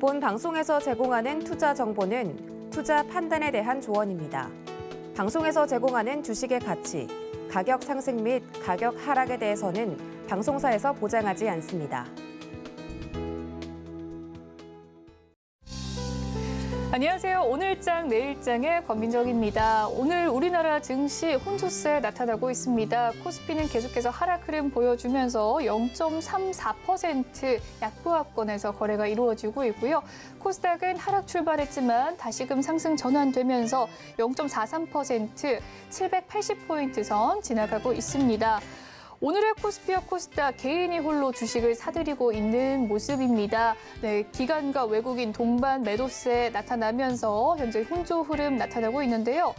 본 방송에서 제공하는 투자 정보는 투자 판단에 대한 조언입니다. 방송에서 제공하는 주식의 가치, 가격 상승 및 가격 하락에 대해서는 방송사에서 보장하지 않습니다. 안녕하세요. 오늘장 내일장의 권민정입니다. 오늘 우리나라 증시 혼조세 나타나고 있습니다. 코스피는 계속해서 하락 흐름 보여주면서 0.34% 약보합권에서 거래가 이루어지고 있고요. 코스닥은 하락 출발했지만 다시금 상승 전환되면서 0.43% 780포인트 선 지나가고 있습니다. 오늘의 코스피와 코스닥 개인이 홀로 주식을 사들이고 있는 모습입니다. 네, 기관과 외국인 동반 매도세 나타나면서 현재 혼조 흐름 나타나고 있는데요.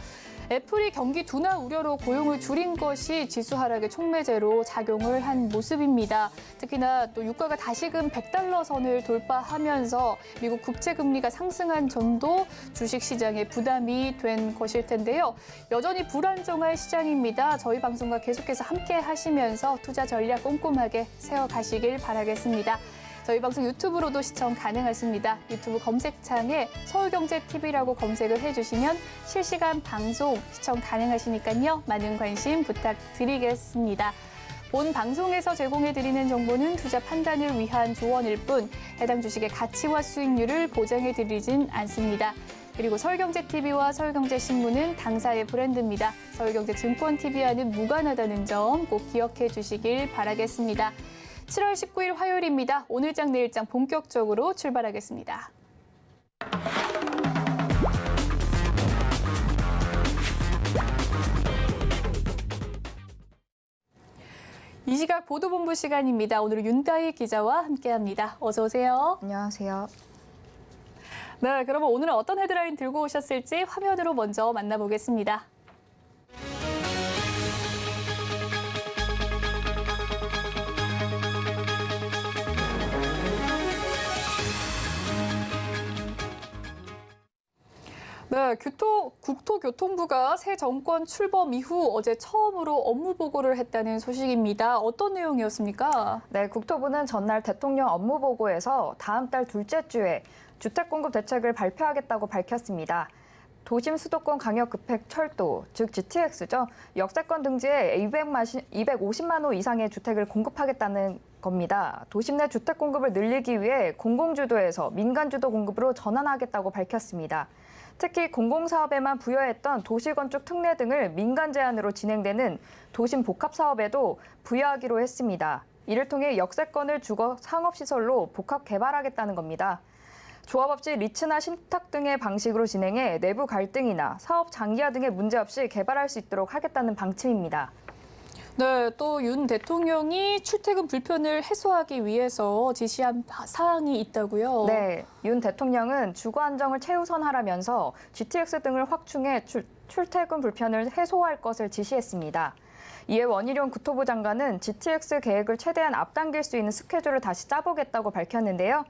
애플이 경기 둔화 우려로 고용을 줄인 것이 지수 하락의 촉매제로 작용을 한 모습입니다. 특히나 또 유가가 다시금 100달러 선을 돌파하면서 미국 국채 금리가 상승한 점도 주식 시장에 부담이 된 것일 텐데요. 여전히 불안정한 시장입니다. 저희 방송과 계속해서 함께 하시면서 투자 전략 꼼꼼하게 세워가시길 바라겠습니다. 저희 방송 유튜브로도 시청 가능하십니다. 유튜브 검색창에 서울경제TV라고 검색을 해주시면 실시간 방송 시청 가능하시니까요. 많은 관심 부탁드리겠습니다. 본 방송에서 제공해드리는 정보는 투자 판단을 위한 조언일 뿐 해당 주식의 가치와 수익률을 보장해드리진 않습니다. 그리고 서울경제TV와 서울경제신문은 당사의 브랜드입니다. 서울경제증권TV와는 무관하다는 점 꼭 기억해 주시길 바라겠습니다. 7월 19일 화요일입니다. 오늘장 내일장 본격적으로 출발하겠습니다. 이 시각 보도본부 시간입니다. 오늘은 윤다희 기자와 함께합니다. 어서 오세요. 안녕하세요. 네, 그러면 오늘은 어떤 헤드라인 들고 오셨을지 화면으로 먼저 만나보겠습니다. 네, 국토교통부가 새 정권 출범 이후 어제 처음으로 업무 보고를 했다는 소식입니다. 어떤 내용이었습니까? 네, 국토부는 전날 대통령 업무 보고에서 다음 달 둘째 주에 주택 공급 대책을 발표하겠다고 밝혔습니다. 도심 수도권 강역급행 철도, 즉 GTX죠. 역세권 등지에 250만 호 이상의 주택을 공급하겠다는 겁니다. 도심 내 주택 공급을 늘리기 위해 공공주도에서 민간주도 공급으로 전환하겠다고 밝혔습니다. 특히 공공사업에만 부여했던 도시건축 특례 등을 민간 제한으로 진행되는 도심 복합사업에도 부여하기로 했습니다. 이를 통해 역세권을 주거 상업시설로 복합 개발하겠다는 겁니다. 조합 없이 리츠나 신탁 등의 방식으로 진행해 내부 갈등이나 사업 장기화 등의 문제 없이 개발할 수 있도록 하겠다는 방침입니다. 네, 또 윤 대통령이 출퇴근 불편을 해소하기 위해서 지시한 사항이 있다고요? 네, 윤 대통령은 주거 안정을 최우선하라면서 GTX 등을 확충해 출퇴근 불편을 해소할 것을 지시했습니다. 이에 원희룡 국토부 장관은 GTX 계획을 최대한 앞당길 수 있는 스케줄을 다시 짜보겠다고 밝혔는데요.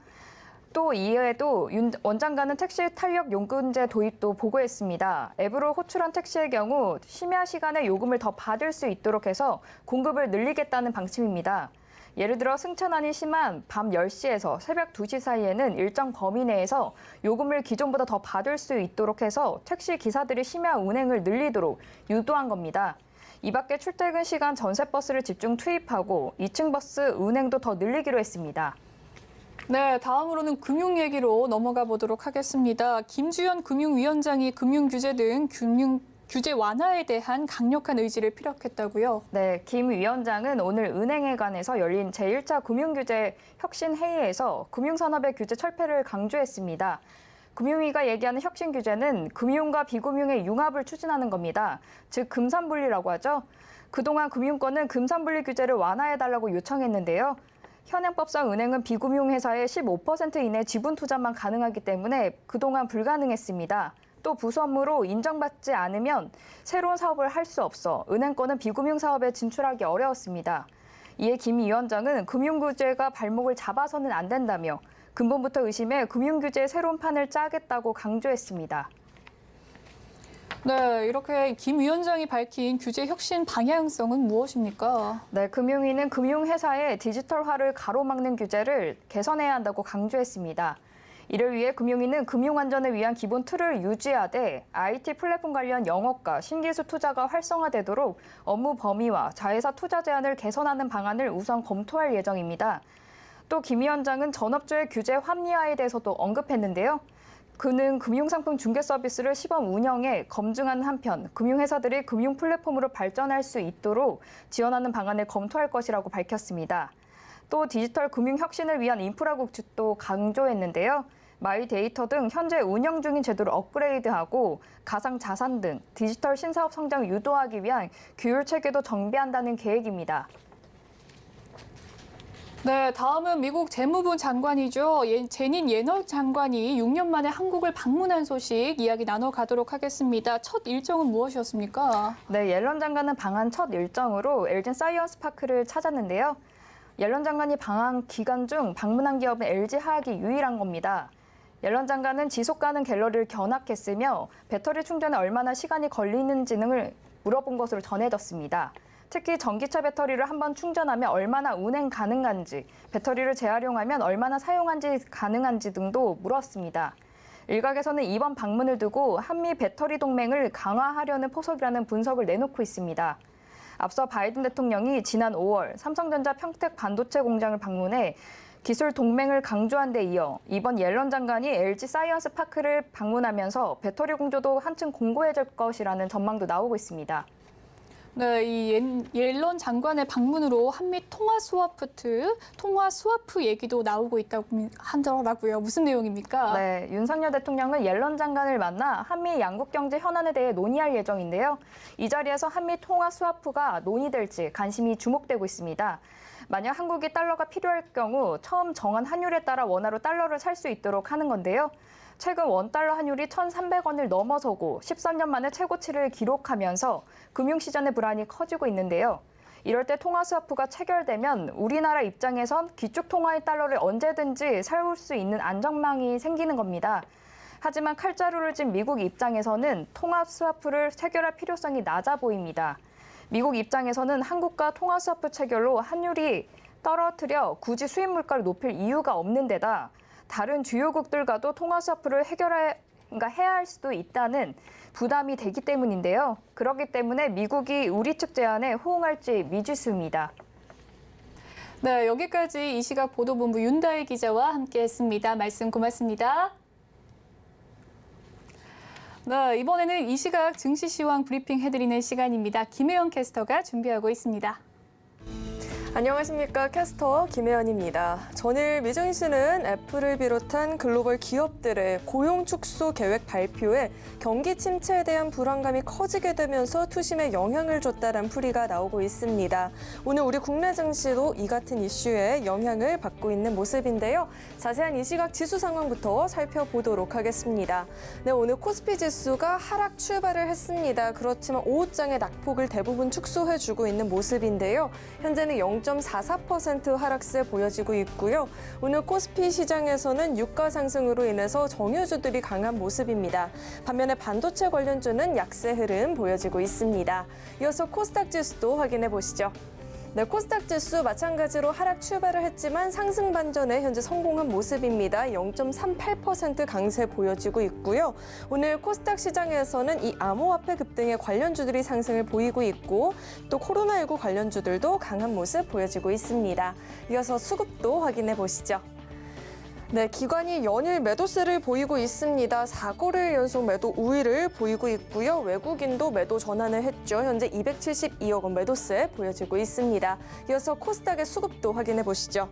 또 이외에도 윤 원장관은 택시 탄력 요금제 도입도 보고했습니다. 앱으로 호출한 택시의 경우 심야 시간에 요금을 더 받을 수 있도록 해서 공급을 늘리겠다는 방침입니다. 예를 들어 승천안이 심한 밤 10시에서 새벽 2시 사이에는 일정 범위 내에서 요금을 기존보다 더 받을 수 있도록 해서 택시 기사들이 심야 운행을 늘리도록 유도한 겁니다. 이 밖에 출퇴근 시간 전세버스를 집중 투입하고 2층 버스 운행도 더 늘리기로 했습니다. 네, 다음으로는 금융 얘기로 넘어가 보도록 하겠습니다. 김주현 금융위원장이 금융규제 등 규제 완화에 대한 강력한 의지를 피력했다고요? 네, 김 위원장은 오늘 은행에 관해서 열린 제1차 금융규제 혁신회의에서 금융산업의 규제 철폐를 강조했습니다. 금융위가 얘기하는 혁신 규제는 금융과 비금융의 융합을 추진하는 겁니다. 즉 금산분리라고 하죠. 그동안 금융권은 금산분리 규제를 완화해달라고 요청했는데요. 현행법상 은행은 비금융회사의 15% 이내 지분 투자만 가능하기 때문에 그동안 불가능했습니다. 또 부수업무로 인정받지 않으면 새로운 사업을 할 수 없어 은행권은 비금융 사업에 진출하기 어려웠습니다. 이에 김 위원장은 금융규제가 발목을 잡아서는 안 된다며 근본부터 의심해 금융규제의 새로운 판을 짜겠다고 강조했습니다. 네, 이렇게 김 위원장이 밝힌 규제 혁신 방향성은 무엇입니까? 네, 금융위는 금융회사의 디지털화를 가로막는 규제를 개선해야 한다고 강조했습니다. 이를 위해 금융위는 금융안전을 위한 기본 틀을 유지하되 IT 플랫폼 관련 영업과 신기술 투자가 활성화되도록 업무 범위와 자회사 투자 제한을 개선하는 방안을 우선 검토할 예정입니다. 또 김 위원장은 전업주의 규제 합리화에 대해서도 언급했는데요. 그는 금융상품 중개 서비스를 시범 운영해 검증하는 한편 금융회사들이 금융 플랫폼으로 발전할 수 있도록 지원하는 방안을 검토할 것이라고 밝혔습니다. 또 디지털 금융 혁신을 위한 인프라 구축도 강조했는데요. 마이데이터 등 현재 운영 중인 제도를 업그레이드하고 가상자산 등 디지털 신사업 성장을 유도하기 위한 규율 체계도 정비한다는 계획입니다. 네, 다음은 미국 재무부 장관이죠. 제닌 예넌 장관이 6년 만에 한국을 방문한 소식 이야기 나눠가도록 하겠습니다. 첫 일정은 무엇이었습니까? 네, 옐런 장관은 방한 첫 일정으로 LG 사이언스 파크를 찾았는데요. 옐런 장관이 방한 기간 중 방문한 기업은 LG 화학이 유일한 겁니다. 옐런 장관은 지속 가능 갤러리를 견학했으며 배터리 충전에 얼마나 시간이 걸리는지를 물어본 것으로 전해졌습니다. 특히 전기차 배터리를 한번 충전하면 얼마나 운행 가능한지, 배터리를 재활용하면 얼마나 사용한지 가능한지 등도 물었습니다. 일각에서는 이번 방문을 두고 한미 배터리 동맹을 강화하려는 포석이라는 분석을 내놓고 있습니다. 앞서 바이든 대통령이 지난 5월 삼성전자 평택 반도체 공장을 방문해 기술 동맹을 강조한 데 이어 이번 옐런 장관이 LG 사이언스 파크를 방문하면서 배터리 공조도 한층 공고해질 것이라는 전망도 나오고 있습니다. 네, 이 옐런 장관의 방문으로 한미 통화 스와프 얘기도 나오고 있다고 하더라고요. 무슨 내용입니까? 네, 윤석열 대통령은 옐런 장관을 만나 한미 양국 경제 현안에 대해 논의할 예정인데요. 이 자리에서 한미 통화 스와프가 논의될지 관심이 주목되고 있습니다. 만약 한국이 달러가 필요할 경우 처음 정한 환율에 따라 원화로 달러를 살 수 있도록 하는 건데요. 최근 원달러 환율이 1,300원을 넘어서고 13년 만에 최고치를 기록하면서 금융시장의 불안이 커지고 있는데요. 이럴 때 통화 스와프가 체결되면 우리나라 입장에선 기축 통화의 달러를 언제든지 살 수 있는 안전망이 생기는 겁니다. 하지만 칼자루를 쥔 미국 입장에서는 통화 스와프를 체결할 필요성이 낮아 보입니다. 미국 입장에서는 한국과 통화 스와프 체결로 환율이 떨어뜨려 굳이 수입 물가를 높일 이유가 없는 데다 다른 주요국들과도 통화 스와프를 해야 할 수도 있다는 부담이 되기 때문인데요. 그렇기 때문에 미국이 우리 측 제안에 호응할지 미지수입니다. 네, 여기까지 이 시각 보도본부 윤다혜 기자와 함께했습니다. 말씀 고맙습니다. 네, 이번에는 이 시각 증시 시황 브리핑 해드리는 시간입니다. 김혜영 캐스터가 준비하고 있습니다. 안녕하십니까. 캐스터 김혜연입니다. 전일 미증시는 애플을 비롯한 글로벌 기업들의 고용 축소 계획 발표에 경기 침체에 대한 불안감이 커지게 되면서 투심에 영향을 줬다는 풀이가 나오고 있습니다. 오늘 우리 국내 증시도 이 같은 이슈에 영향을 받고 있는 모습인데요. 자세한 이 시각 지수 상황부터 살펴보도록 하겠습니다. 네, 오늘 코스피 지수가 하락 출발을 했습니다. 그렇지만 오후장의 낙폭을 대부분 축소해주고 있는 모습인데요. 현재는 0.44% 하락세 보여지고 있고요. 오늘 코스피 시장에서는 유가 상승으로 인해서 정유주들이 강한 모습입니다. 반면에 반도체 관련주는 약세 흐름 보여지고 있습니다. 이어서 코스닥 지수도 확인해 보시죠. 네, 코스닥 지수 마찬가지로 하락 출발을 했지만 상승 반전에 현재 성공한 모습입니다. 0.38% 강세 보여지고 있고요. 오늘 코스닥 시장에서는 이 암호화폐 급등의 관련주들이 상승을 보이고 있고 또 코로나19 관련주들도 강한 모습 보여지고 있습니다. 이어서 수급도 확인해 보시죠. 네, 기관이 연일 매도세를 보이고 있습니다. 4거래일 연속 매도 우위를 보이고 있고요. 외국인도 매도 전환을 했죠. 현재 272억 원 매도세 보여지고 있습니다. 이어서 코스닥의 수급도 확인해 보시죠.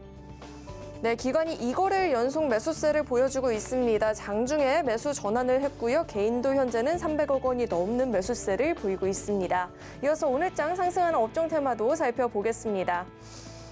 네, 기관이 2거래일 연속 매수세를 보여주고 있습니다. 장중에 매수 전환을 했고요. 개인도 현재는 300억 원이 넘는 매수세를 보이고 있습니다. 이어서 오늘장 상승하는 업종 테마도 살펴보겠습니다.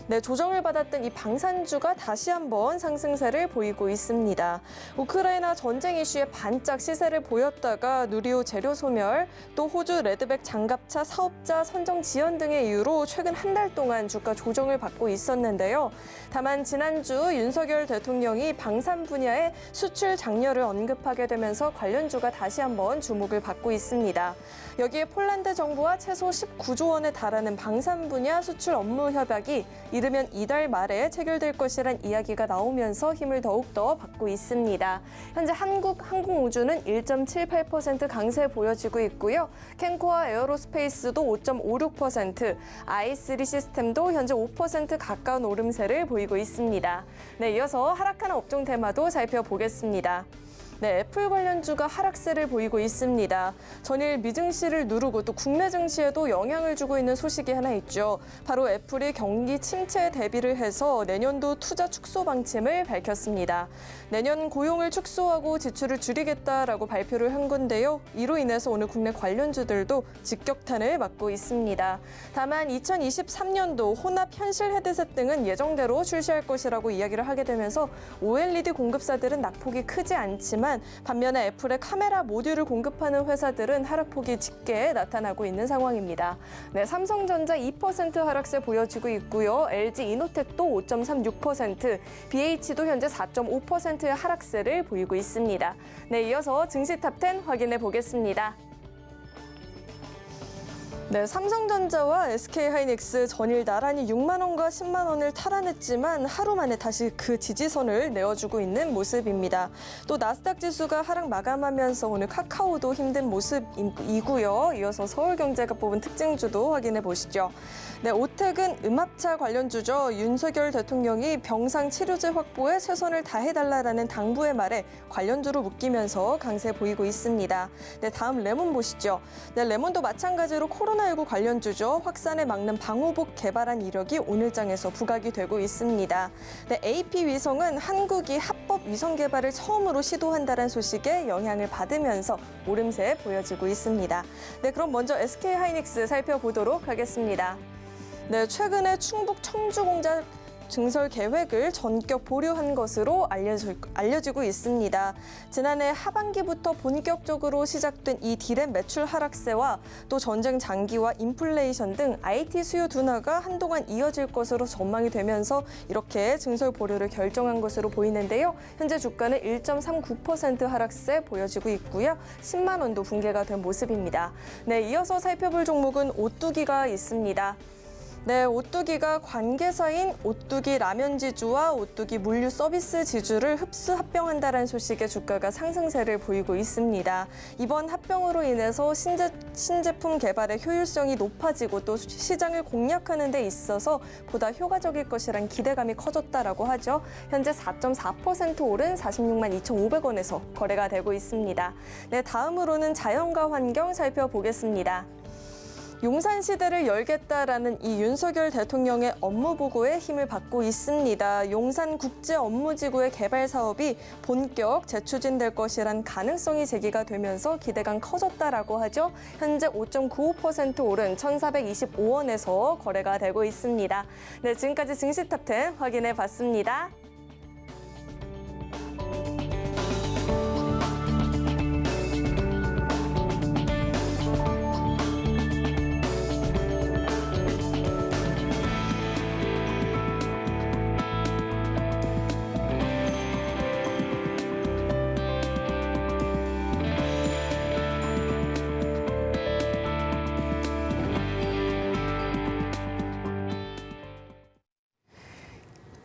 네, 조정을 받았던 이 방산주가 다시 한번 상승세를 보이고 있습니다. 우크라이나 전쟁 이슈에 반짝 시세를 보였다가 누리호 재료 소멸, 또 호주 레드백 장갑차 사업자 선정 지연 등의 이유로 최근 한 달 동안 주가 조정을 받고 있었는데요. 다만 지난주 윤석열 대통령이 방산 분야의 수출 장려를 언급하게 되면서 관련주가 다시 한번 주목을 받고 있습니다. 여기에 폴란드 정부와 최소 19조 원에 달하는 방산 분야 수출 업무 협약이 이르면 이달 말에 체결될 것이란 이야기가 나오면서 힘을 더욱더 받고 있습니다. 현재 한국항공우주는 1.78% 강세 보여지고 있고요. 캔코아 에어로스페이스도 5.56%, i3 시스템도 현재 5% 가까운 오름세를 보이고 있습니다. 네, 이어서 하락하는 업종 테마도 살펴보겠습니다. 네, 애플 관련주가 하락세를 보이고 있습니다. 전일 미증시를 누르고 또 국내 증시에도 영향을 주고 있는 소식이 하나 있죠. 바로 애플이 경기 침체에 대비를 해서 내년도 투자 축소 방침을 밝혔습니다. 내년 고용을 축소하고 지출을 줄이겠다라고 발표를 한 건데요. 이로 인해서 오늘 국내 관련주들도 직격탄을 맞고 있습니다. 다만 2023년도 혼합 현실 헤드셋 등은 예정대로 출시할 것이라고 이야기를 하게 되면서 OLED 공급사들은 낙폭이 크지 않지만 반면에 애플의 카메라 모듈을 공급하는 회사들은 하락폭이 짙게 나타나고 있는 상황입니다. 네, 삼성전자 2% 하락세 보여지고 있고요. LG 이노텍도 5.36%, BH도 현재 4.5%의 하락세를 보이고 있습니다. 네, 이어서 증시 탑10 확인해 보겠습니다. 네, 삼성전자와 SK하이닉스 전일 나란히 6만 원과 10만 원을 탈환했지만 하루 만에 다시 그 지지선을 내어주고 있는 모습입니다. 또 나스닥 지수가 하락 마감하면서 오늘 카카오도 힘든 모습이고요. 이어서 서울경제가 뽑은 특징주도 확인해 보시죠. 네, 오텍은 음압차 관련주죠. 윤석열 대통령이 병상 치료제 확보에 최선을 다해달라라는 당부의 말에 관련주로 묶이면서 강세 보이고 있습니다. 네, 다음 레몬 보시죠. 네, 레몬도 마찬가지로 코로나19 관련주죠. 확산을 막는 방호복 개발한 이력이 오늘장에서 부각이 되고 있습니다. 네, AP위성은 한국이 합법 위성 개발을 처음으로 시도한다는 소식에 영향을 받으면서 오름세 보여지고 있습니다. 네, 그럼 먼저 SK하이닉스 살펴보도록 하겠습니다. 네, 최근에 충북 청주공장 증설 계획을 전격 보류한 것으로 알려지고 있습니다. 지난해 하반기부터 본격적으로 시작된 이 디램 매출 하락세와 또 전쟁 장기와 인플레이션 등 IT 수요 둔화가 한동안 이어질 것으로 전망이 되면서 이렇게 증설 보류를 결정한 것으로 보이는데요. 현재 주가는 1.39% 하락세 보여지고 있고요. 10만 원도 붕괴가 된 모습입니다. 네, 이어서 살펴볼 종목은 오뚜기가 있습니다. 네, 오뚜기가 관계사인 오뚜기 라면지주와 오뚜기 물류 서비스 지주를 흡수 합병한다는 소식에 주가가 상승세를 보이고 있습니다. 이번 합병으로 인해서 신제품 개발의 효율성이 높아지고 또 시장을 공략하는 데 있어서 보다 효과적일 것이란 기대감이 커졌다라고 하죠. 현재 4.4% 오른 46만 2,500원에서 거래가 되고 있습니다. 네, 다음으로는 자연과 환경 살펴보겠습니다. 용산시대를 열겠다라는 이 윤석열 대통령의 업무 보고에 힘을 받고 있습니다. 용산국제업무지구의 개발 사업이 본격 재추진될 것이란 가능성이 제기가 되면서 기대가 커졌다라고 하죠. 현재 5.95% 오른 1,425원에서 거래가 되고 있습니다. 네, 지금까지 증시탑10 확인해 봤습니다.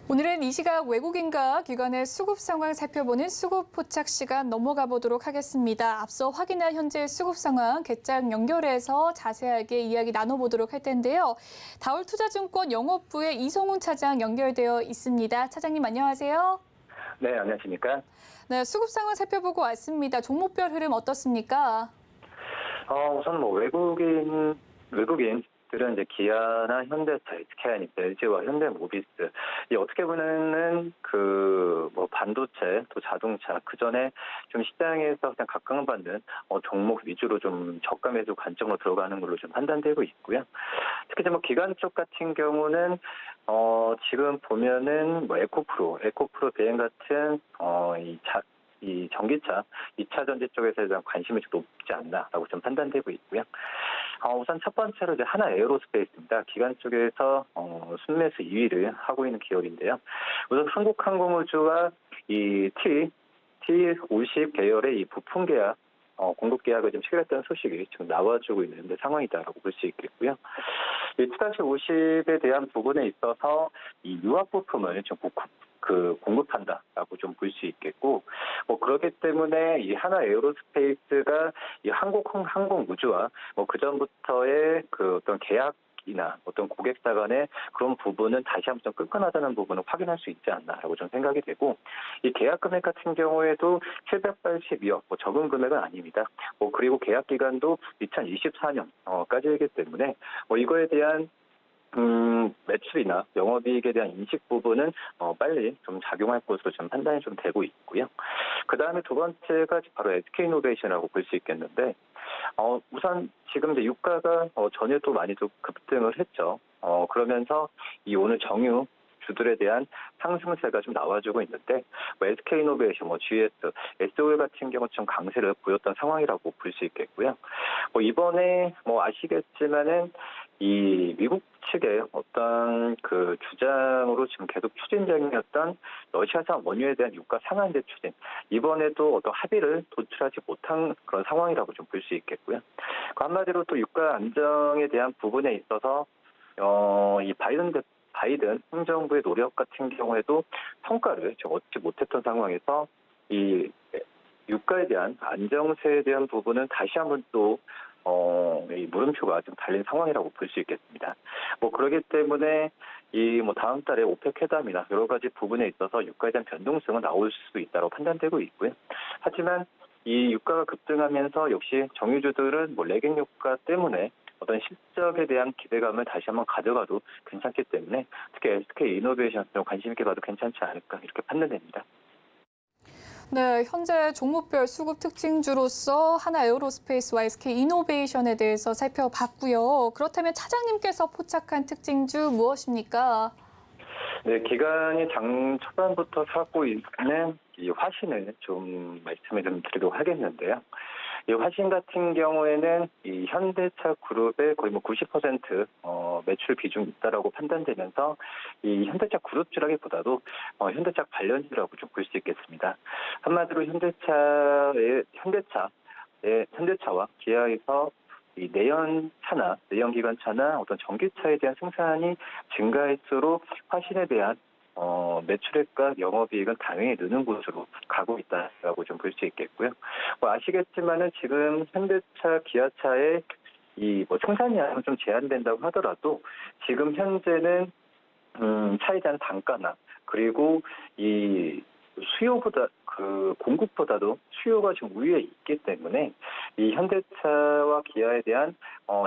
오늘은 이 시각 외국인과 기관의 수급 상황 살펴보는 수급 포착 시간 넘어가 보도록 하겠습니다. 앞서 확인한 현재 수급 상황 개장 연결해서 자세하게 이야기 나눠보도록 할 텐데요. 다올투자증권 영업부의 이성훈 차장 연결되어 있습니다. 차장님 안녕하세요. 네, 안녕하십니까? 네, 수급 상황 살펴보고 왔습니다. 종목별 흐름 어떻습니까? 우선 외국인들은 이제 기아나 현대차, SK하이닉스, LG와 현대모비스, 이 어떻게 보면은 반도체, 또 자동차 그 전에 좀 시장에서 그냥 각광받는 종목 위주로 좀 저가 매수 관점으로 들어가는 걸로 좀 판단되고 있고요. 특히 이제 기관 쪽 같은 경우는 지금 보면은 에코프로 비행 같은 이 전기차, 2차 전지 쪽에서 대한 관심이 좀 높지 않나라고 좀 판단되고 있고요. 우선 첫 번째로 이제 하나 에어로스페이스입니다. 기관 쪽에서 순매수 2위를 하고 있는 기업인데요. 우선 한국항공우주와 이 T50 계열의 이 부품 계약 공급 계약을 좀 체결했다는 소식이 지금 나와주고 있는 상황이다라고 볼 수 있겠고요. 이 2-50에 대한 부분에 있어서 이 유압 부품을 좀 공급한다라고 좀 볼 수 있겠고, 그렇기 때문에 이 하나 에어로스페이스가 이 항공 우주와 그 전부터의 그 어떤 계약이나 어떤 고객사 간의 그런 부분은 다시 한번 좀 끈끈하다는 부분을 확인할 수 있지 않나라고 좀 생각이 되고, 이 계약 금액 같은 경우에도 782억, 적은 금액은 아닙니다. 그리고 계약 기간도 2024년까지이기 때문에 이거에 대한 매출이나 영업이익에 대한 인식 부분은 빨리 좀 작용할 것으로 좀 판단이 좀 되고 있고요. 그 다음에 두 번째가 바로 SK이노베이션이라고 볼 수 있겠는데, 우선 지금 이제 유가가 전일 또 많이 좀 급등을 했죠. 그러면서 이 오늘 정유 주들에 대한 상승세가 좀 나와주고 있는데, SK이노베이션, GS, SOL 같은 경우 좀 강세를 보였던 상황이라고 볼 수 있겠고요. 이번에 아시겠지만은 이 미국 측의 어떤 그 주장으로 지금 계속 추진 중이었던 러시아산 원유에 대한 유가 상한제 추진, 이번에도 어떤 합의를 도출하지 못한 그런 상황이라고 좀 볼 수 있겠고요. 한마디로 또 유가 안정에 대한 부분에 있어서 이 바이든 행정부의 노력 같은 경우에도 성과를 좀 얻지 못했던 상황에서 이 유가에 대한 안정세에 대한 부분은 다시 한번 또 이 물음표가 좀 달린 상황이라고 볼 수 있겠습니다. 그렇기 때문에 이 다음 달에 오펙 회담이나 여러 가지 부분에 있어서 유가에 대한 변동성은 나올 수 있다고 판단되고 있고요. 하지만 이 유가가 급등하면서 역시 정유주들은 레깅 효과 때문에 어떤 실적에 대한 기대감을 다시 한번 가져가도 괜찮기 때문에 특히 SK이노베이션 좀 관심 있게 봐도 괜찮지 않을까 이렇게 판단됩니다. 네, 현재 종목별 수급 특징주로서 하나 에어로스페이스와 SK이노베이션에 대해서 살펴봤고요. 그렇다면 차장님께서 포착한 특징주 무엇입니까? 네, 기관이 장 초반부터 사고 있는 이 화신을 좀 말씀을 좀 드리도록 하겠는데요. 이 화신 같은 경우에는 이 현대차 그룹의 거의 90% 매출 비중이 있다라고 판단되면서 이 현대차 그룹주라기보다도 현대차 관련주라고 좀 볼 수 있겠습니다. 한마디로 현대차와 기아에서 이 내연기관차나 어떤 전기차에 대한 생산이 증가할수록 화신에 대한 매출액과 영업이익은 당연히 느는 곳으로 가고 있다라고 좀 볼 수 있겠고요. 아시겠지만은 지금 현대차, 기아차의 이 생산량은 좀 제한된다고 하더라도 지금 현재는 차에 대한 단가나 그리고 이 수요보다 공급보다도 수요가 좀 우위에 있기 때문에 이 현대차와 기아에 대한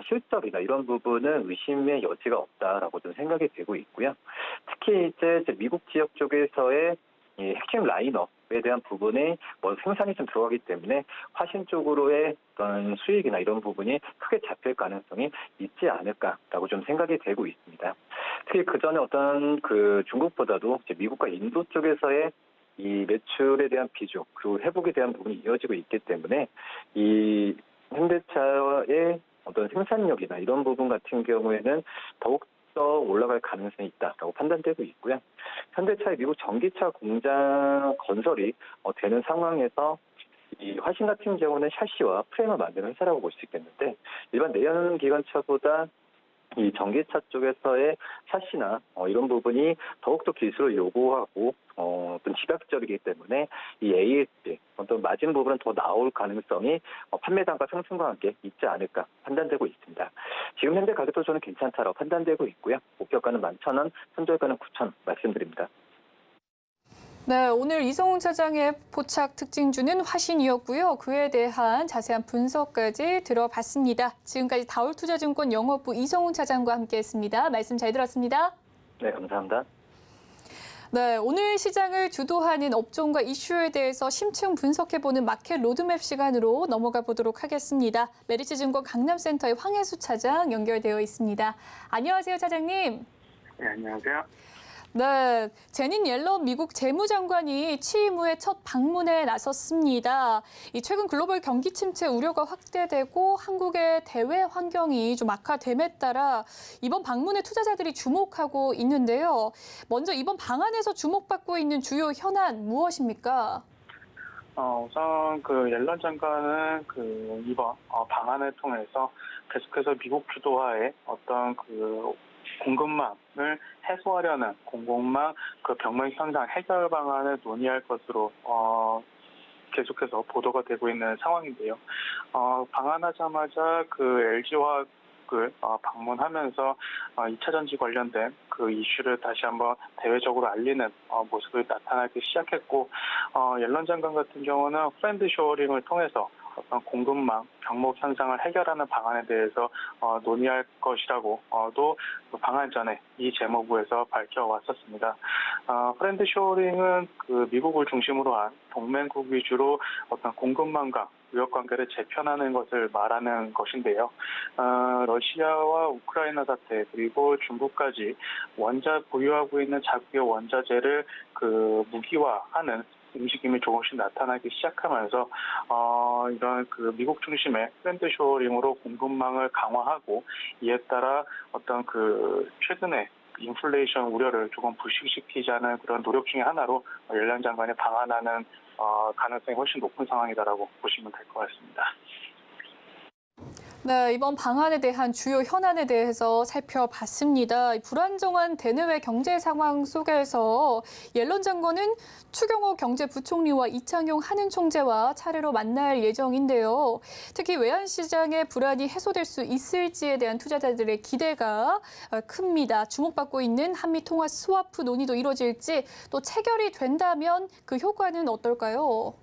실적이나 이런 부분은 의심의 여지가 없다라고 좀 생각이 되고 있고요. 특히 이제 미국 지역 쪽에서의 이 핵심 라인업에 대한 부분에 생산이 좀 들어가기 때문에 화신 쪽으로의 어떤 수익이나 이런 부분이 크게 잡힐 가능성이 있지 않을까라고 좀 생각이 되고 있습니다. 특히 그 전에 어떤 중국보다도 이제 미국과 인도 쪽에서의 이 매출에 대한 비중 그리고 회복에 대한 부분이 이어지고 있기 때문에 이 현대차의 어떤 생산력이나 이런 부분 같은 경우에는 더욱더 올라갈 가능성이 있다라고 판단되고 있고요. 현대차의 미국 전기차 공장 건설이 되는 상황에서 이 화신 같은 경우는 샤시와 프레임을 만드는 회사라고 볼 수 있겠는데, 일반 내연기관차보다 이 전기차 쪽에서의 샤시나 이런 부분이 더욱더 기술을 요구하고 어떤 집약적이기 때문에 이 ASP 어떤 마진 부분은 더 나올 가능성이 판매 단가 상승과 함께 있지 않을까 판단되고 있습니다. 지금 현재 가격도 저는 괜찮다라고 판단되고 있고요. 목표가는 11,000원, 선절가는 9,000원 말씀드립니다. 네, 오늘 이성훈 차장의 포착 특징주는 화신이었고요. 그에 대한 자세한 분석까지 들어봤습니다. 지금까지 다올투자증권 영업부 이성훈 차장과 함께했습니다. 말씀 잘 들었습니다. 네, 감사합니다. 네, 오늘 시장을 주도하는 업종과 이슈에 대해서 심층 분석해보는 마켓 로드맵 시간으로 넘어가 보도록 하겠습니다. 메리츠증권 강남센터의 황혜수 차장 연결되어 있습니다. 안녕하세요, 차장님. 네, 안녕하세요. 네, 제닛 옐런 미국 재무장관이 취임 후에 첫 방문에 나섰습니다. 이 최근 글로벌 경기 침체 우려가 확대되고 한국의 대외 환경이 좀 악화됨에 따라 이번 방문에 투자자들이 주목하고 있는데요. 먼저 이번 방안에서 주목받고 있는 주요 현안 무엇입니까? 우선 그 옐런 장관은 그 이번 방안을 통해서 계속해서 미국 주도하에 어떤 그 공급망을 해소하려는 공급망 그 병목 현상 해결 방안을 논의할 것으로 계속해서 보도가 되고 있는 상황인데요. 방한하자마자 그 LG화학을 방문하면서 2차 전지 관련된 그 이슈를 다시 한번 대외적으로 알리는 모습을 나타나기 시작했고, 옐런 장관 같은 경우는 프렌드 쇼어링을 통해서 어떤 공급망 병목 현상을 해결하는 방안에 대해서 논의할 것이라고도 방한 전에 이 재무부에서 밝혀왔었습니다. 프렌드 쇼어링은 그 미국을 중심으로 한 동맹국 위주로 어떤 공급망과 무역 관계를 재편하는 것을 말하는 것인데요. 러시아와 우크라이나 사태 그리고 중국까지 보유하고 있는 자국의 원자재를 그 무기화하는 움직임이 조금씩 나타나기 시작하면서 이런 그 미국 중심의 프렌드 쇼어링으로 공급망을 강화하고, 이에 따라 어떤 그 최근에 인플레이션 우려를 조금 불식시키자는 그런 노력 중에 하나로 옐런 장관이 방한하는 가능성이 훨씬 높은 상황이다라고 보시면 될 것 같습니다. 네, 이번 방안에 대한 주요 현안에 대해서 살펴봤습니다. 불안정한 대내외 경제 상황 속에서 옐런 장관은 추경호 경제부총리와 이창용 한은 총재와 차례로 만날 예정인데요. 특히 외환시장의 불안이 해소될 수 있을지에 대한 투자자들의 기대가 큽니다. 주목받고 있는 한미 통화 스와프 논의도 이뤄질지, 또 체결이 된다면 그 효과는 어떨까요?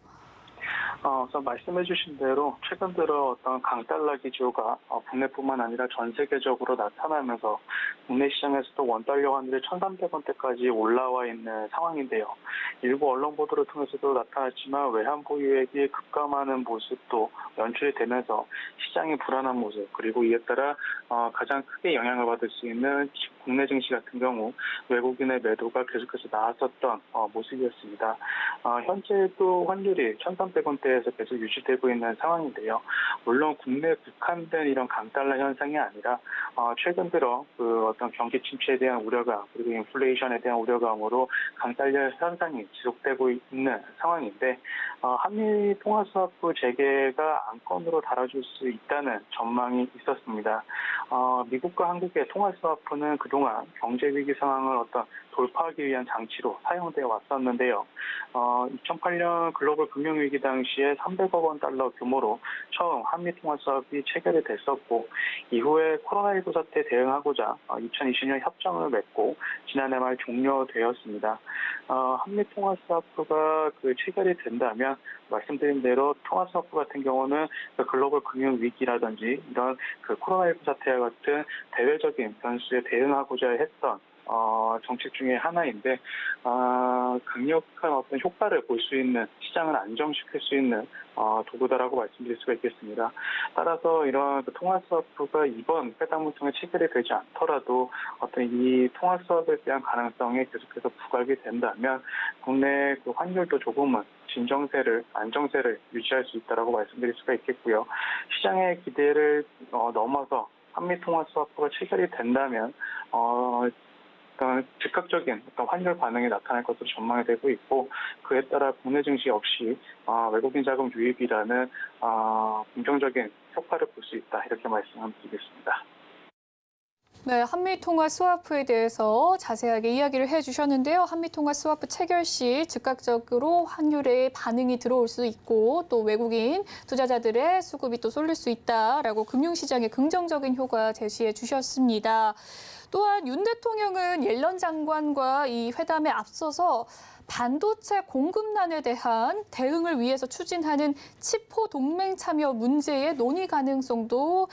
우선 말씀해 주신 대로 최근 들어 어떤 강달러 기조가 국내뿐만 아니라 전 세계적으로 나타나면서 국내 시장에서도 원달러 환율이 1,300원대까지 올라와 있는 상황인데요. 일부 언론 보도를 통해서도 나타났지만 외환 보유액이 급감하는 모습도 연출이 되면서 시장이 불안한 모습, 그리고 이에 따라 가장 크게 영향을 받을 수 있는 국내 증시 같은 경우 외국인의 매도가 계속해서 나왔었던 모습이었습니다. 현재도 환율이 1,300원대에서 계속 유지되고 있는 상황인데요. 물론 국내에 국한된 이런 강달러 현상이 아니라 최근 들어 그 어떤 경기 침체에 대한 우려감 그리고 인플레이션에 대한 우려감으로 강달러 현상이 지속되고 있는 상황인데, 한미 통화 스와프 재개가 안건으로 다뤄질 수 있다는 전망이 있었습니다. 미국과 한국의 통화 스와프는 그동안 경제 위기 상황을 어떤 돌파하기 위한 장치로 사용되어 왔었는데요. 2008년 글로벌 금융위기 당시에 300억 원 달러 규모로 처음 한미 통화 스와프가 체결이 됐었고, 이후에 코로나19 사태에 대응하고자 2020년 협정을 맺고 지난해 말 종료되었습니다. 한미 통화 스와프가 그 체결이 된다면 말씀드린 대로 통화 스와프 같은 경우는 그 글로벌 금융 위기라든지 이런 그 코로나19 사태와 같은 대외적인 변수에 대응하고자 했던 정책 중에 하나인데, 강력한 어떤 효과를 볼 수 있는, 시장을 안정시킬 수 있는 도구다라고 말씀드릴 수가 있겠습니다. 따라서 이런 그 통화 스와프가 이번 회담문청에 체결이 되지 않더라도 어떤 이 통화 스와프에 대한 가능성이 계속해서 부각이 된다면 국내 그 환율도 조금은 안정세를 유지할 수 있다라고 말씀드릴 수가 있겠고요. 시장의 기대를 넘어서 한미 통화 스와프가 체결이 된다면 즉각적인 어떤 환율 반응이 나타날 것으로 전망이 되고 있고, 그에 따라 국내 증시 역시 외국인 자금 유입이라는 긍정적인 효과를 볼 수 있다, 이렇게 말씀드리겠습니다. 네, 한미통화 스와프에 대해서 자세하게 이야기를 해주셨는데요. 한미통화 스와프 체결 시 즉각적으로 환율에 반응이 들어올 수 있고, 또 외국인 투자자들의 수급이 또 쏠릴 수 있다라고 금융시장에 긍정적인 효과 제시해 주셨습니다. 또한 윤 대통령은 옐런 장관과 이 회담에 앞서서 반도체 공급난에 대한 대응을 위해서 추진하는 치포 동맹 참여 문제의 논의 가능성도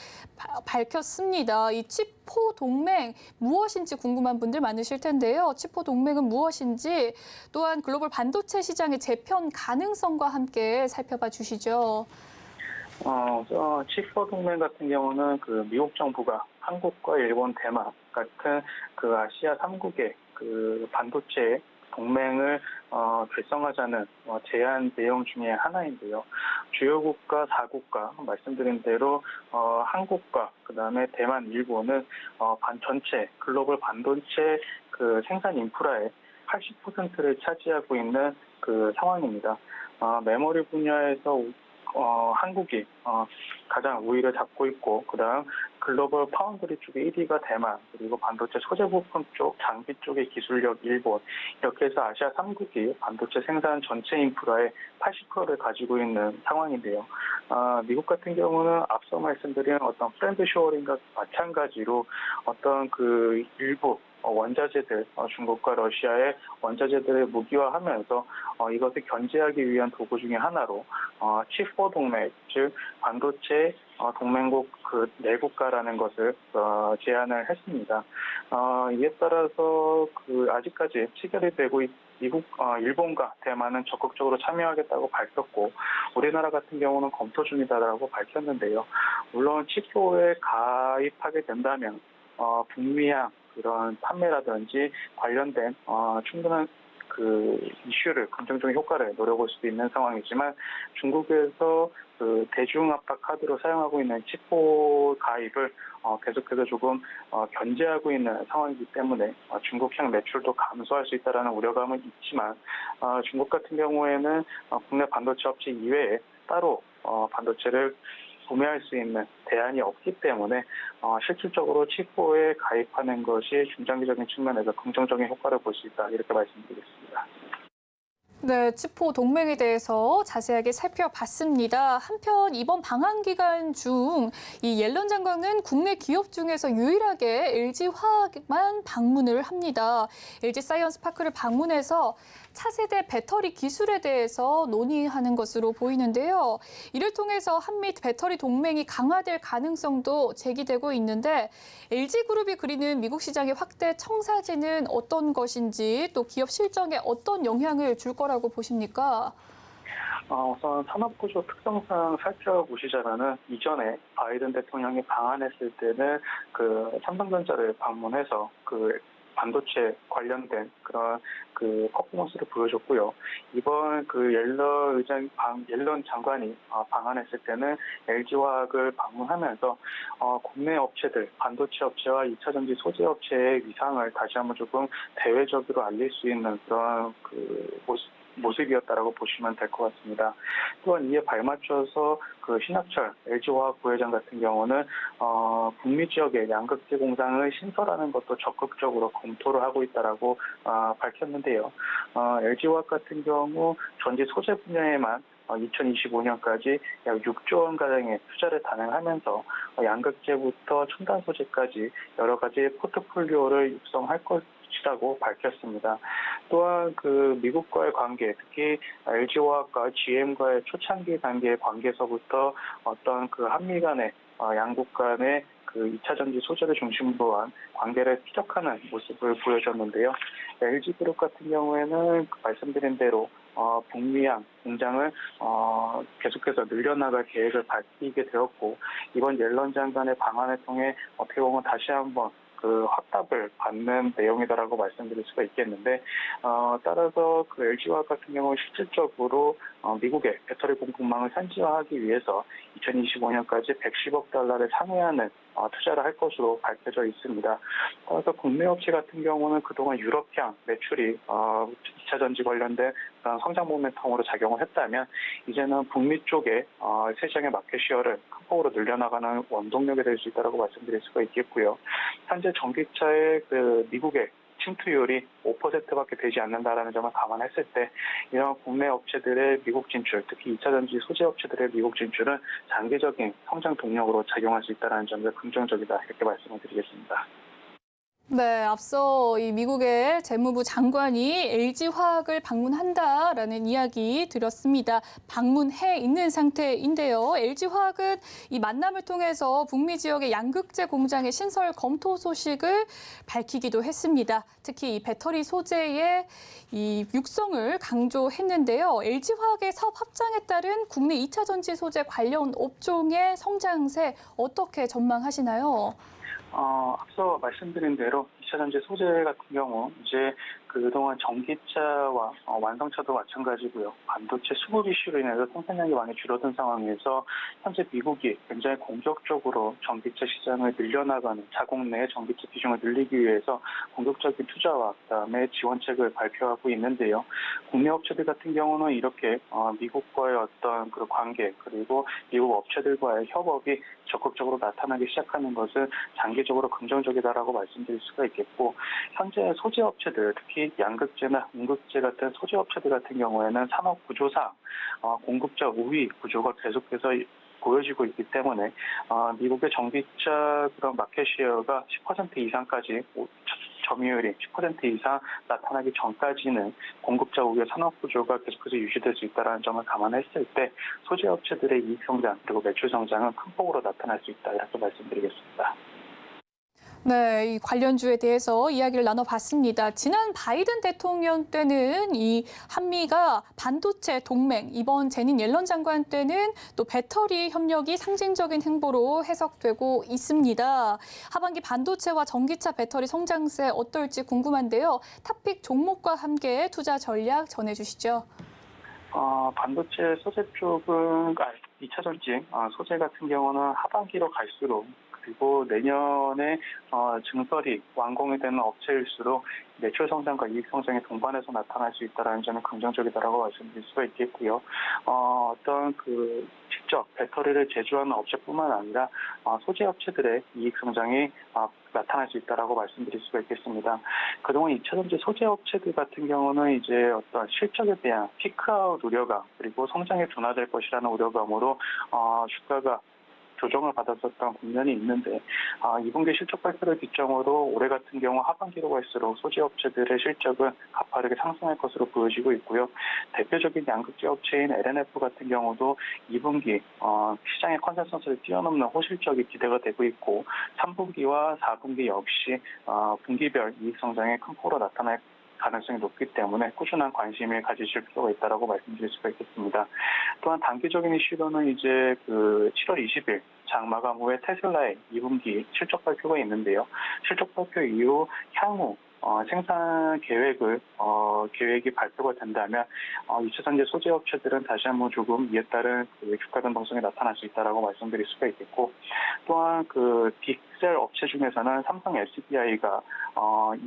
밝혔습니다. 이 치포 동맹 무엇인지 궁금한 분들 많으실 텐데요. 치포 동맹은 무엇인지, 또한 글로벌 반도체 시장의 재편 가능성과 함께 살펴봐 주시죠. 치포 동맹 같은 경우는 그 미국 정부가 한국과 일본, 대만 같은 그 아시아 3국의 그 반도체 동맹을 결성하자는 제안 내용 중에 하나인데요. 주요 국가 4국가 말씀드린 대로 한국과 그다음에 대만, 일본은 전체 글로벌 반도체 그 생산 인프라의 80%를 차지하고 있는 그 상황입니다. 메모리 분야에서 한국이 가장 우위를 잡고 있고, 그다음 글로벌 파운드리 쪽에 1위가 대만, 그리고 반도체 소재 부품 쪽, 장비 쪽의 기술력 일본, 이렇게 해서 아시아 3국이 반도체 생산 전체 인프라의 80%를 가지고 있는 상황인데요. 미국 같은 경우는 앞서 말씀드린 어떤 프렌드 쇼어링과 마찬가지로 어떤 그 일부 원자재들, 중국과 러시아의 원자재들을 무기화하면서 이것을 견제하기 위한 도구 중에 하나로 칩4 동맹, 즉 반도체 동맹국 그 네 국가라는 것을 제안을 했습니다. 이에 따라서 그 아직까지 체결이 되고 미국, 일본과 대만은 적극적으로 참여하겠다고 밝혔고, 우리나라 같은 경우는 검토 중이다라고 밝혔는데요. 물론 칩4에 가입하게 된다면 북미향 그런 판매라든지 관련된 충분한 그 이슈를 긍정적인 효과를 노려볼 수도 있는 상황이지만, 중국에서 그 대중압박 카드로 사용하고 있는 칩4 가입을 계속해서 조금 견제하고 있는 상황이기 때문에 중국향 매출도 감소할 수 있다는 우려감은 있지만, 중국 같은 경우에는 국내 반도체 업체 이외에 따로 반도체를 구매할 수 있는 대안이 없기 때문에 실질적으로 칩4에 가입하는 것이 중장기적인 측면에서 긍정적인 효과를 볼 수 있다, 이렇게 말씀드리겠습니다. 네, 칩4 동맹에 대해서 자세하게 살펴봤습니다. 한편 이번 방한 기간 중 이 옐런 장관은 국내 기업 중에서 유일하게 LG화학만 방문을 합니다. LG사이언스파크를 방문해서 차세대 배터리 기술에 대해서 논의하는 것으로 보이는데요. 이를 통해서 한미 배터리 동맹이 강화될 가능성도 제기되고 있는데, LG그룹이 그리는 미국 시장의 확대 청사진은 어떤 것인지, 또 기업 실적에 어떤 영향을 줄 거라고 보십니까? 우선 산업구조 특성상 살펴보시자면은, 이전에 바이든 대통령이 방한했을 때는 그 삼성전자를 방문해서 그 반도체 관련된 그런 그 퍼포먼스를 보여줬고요. 이번 그 옐런 장관이 방한했을 때는 LG화학을 방문하면서 국내 업체들, 반도체 업체와 2차 전지 소재 업체의 위상을 다시 한번 조금 대외적으로 알릴 수 있는 그런 그 모습이었다라고 보시면 될 것 같습니다. 또한 이에 발맞춰서 그 신학철 LG화학 부회장 같은 경우는 북미 지역의 양극재 공장을 신설하는 것도 적극적으로 검토를 하고 있다라고 밝혔는데요. LG화학 같은 경우 전지 소재 분야에만 2025년까지 약 6조 원 가량의 투자를 단행하면서 양극재부터 첨단 소재까지 여러 가지 포트폴리오를 육성할 것이라고 밝혔습니다. 또한 그 미국과의 관계, 특히 LG화학과 GM과의 초창기 단계의 관계에서부터 어떤 그 한미 간의 양국 간의 그 2차 전지 소재를 중심으로 한 관계를 피력하는 모습을 보여줬는데요. LG그룹 같은 경우에는 말씀드린 대로 북미향 공장을 계속해서 늘려나갈 계획을 밝히게 되었고, 이번 옐런 장관의 방한을 통해 어떻게 보면 다시 한번 그 확답을 받는 내용이다라고 말씀드릴 수가 있겠는데, 따라서 그 LG화학 같은 경우 실질적으로 미국의 배터리 공급망을 산지화하기 위해서 2025년까지 110억 달러를 상회하는 투자를 할 것으로 밝혀져 있습니다. 따라서 국내 업체 같은 경우는 그동안 유럽향 매출이 2차 전지 관련된 그런 성장 모멘텀으로 작용을 했다면, 이제는 북미 쪽에 시장의 마켓 시어를 큰 폭으로 늘려나가는 원동력이 될 수 있다고 말씀드릴 수가 있겠고요. 현재 전기차의 그 미국의 침투율이 5%밖에 되지 않는다라는 점을 감안했을 때, 이런 국내 업체들의 미국 진출, 특히 2차 전지 소재 업체들의 미국 진출은 장기적인 성장 동력으로 작용할 수 있다는 점에서 긍정적이다, 이렇게 말씀을 드리겠습니다. 네, 앞서 이 미국의 재무부 장관이 LG화학을 방문한다라는 이야기 드렸습니다. 방문해 있는 상태인데요. LG화학은 이 만남을 통해서 북미 지역의 양극재 공장의 신설 검토 소식을 밝히기도 했습니다. 특히 이 배터리 소재의 이 육성을 강조했는데요. LG화학의 사업 확장에 따른 국내 2차 전지 소재 관련 업종의 성장세 어떻게 전망하시나요? 앞서 말씀드린 대로 2차 전지 소재 같은 경우 이제 그동안 전기차와 완성차도 마찬가지고요. 반도체 수급 이슈로 인해서 생산량이 많이 줄어든 상황에서 현재 미국이 굉장히 공격적으로 전기차 시장을 늘려나가는 자국 내 전기차 비중을 늘리기 위해서 공격적인 투자와 그다음에 지원책을 발표하고 있는데요. 국내 업체들 같은 경우는 이렇게 미국과의 어떤 그 관계 그리고 미국 업체들과의 협업이 적극적으로 나타나기 시작하는 것은 장기적으로 긍정적이다라고 말씀드릴 수가 있겠고 현재 소재 업체들 특히 양극재나 음극재 같은 소재 업체들 같은 경우에는 산업 구조상 공급자 우위 구조가 계속해서 보여지고 있기 때문에 미국의 전기차 그런 마켓 시어가 10% 이상까지 점유율이 10% 이상 나타나기 전까지는 공급자 우위의 산업 구조가 계속해서 유지될 수 있다는 점을 감안했을 때 소재 업체들의 이익 성장 그리고 매출 성장은 큰 폭으로 나타날 수 있다 이렇게 말씀드리겠습니다. 네, 이 관련주에 대해서 이야기를 나눠봤습니다. 지난 바이든 대통령 때는 이 한미가 반도체 동맹, 이번 제닛 옐런 장관 때는 또 배터리 협력이 상징적인 행보로 해석되고 있습니다. 하반기 반도체와 전기차 배터리 성장세 어떨지 궁금한데요. 탑픽 종목과 함께 투자 전략 전해주시죠. 반도체 소재 쪽은 2차 전지 소재 같은 경우는 하반기로 갈수록 그리고 내년에 증설이 완공이 되는 업체일수록 매출 성장과 이익 성장이 동반해서 나타날 수 있다는 점이 긍정적이다라고 말씀드릴 수가 있겠고요. 어떤 그 직접 배터리를 제조하는 업체뿐만 아니라 소재 업체들의 이익 성장이 나타날 수 있다라고 말씀드릴 수가 있겠습니다. 그동안 2차 전지 소재 업체들 같은 경우는 이제 어떤 실적에 대한 피크아웃 우려감 그리고 성장이 둔화될 것이라는 우려감으로 주가가 조정을 받았었던 국면이 있는데 2분기 실적 발표를 기점으로 올해 같은 경우 하반기로 갈수록 소재 업체들의 실적은 가파르게 상승할 것으로 보여지고 있고요. 대표적인 양극재 업체인 LNF 같은 경우도 2분기 시장의 컨센서스를 뛰어넘는 호실적이 기대가 되고 있고 3분기와 4분기 역시 분기별 이익 성장에 큰 폭으로 나타날 가능성이 높기 때문에 꾸준한 관심을 가지실 필요가 있다고 말씀드릴 수가 있겠습니다. 또한 단기적인 이슈로는 이제 그 7월 20일 장 마감 후에 테슬라의 2분기 실적 발표가 있는데요. 실적 발표 이후 향후 생산 계획이 발표가 된다면 2차 전지 소재 업체들은 다시 한번 조금 이에 따른 주가 변동성이 나타날 수 있다라고 말씀드릴 수가 있겠고 또한 그 빅셀 업체 중에서는 삼성 SDI가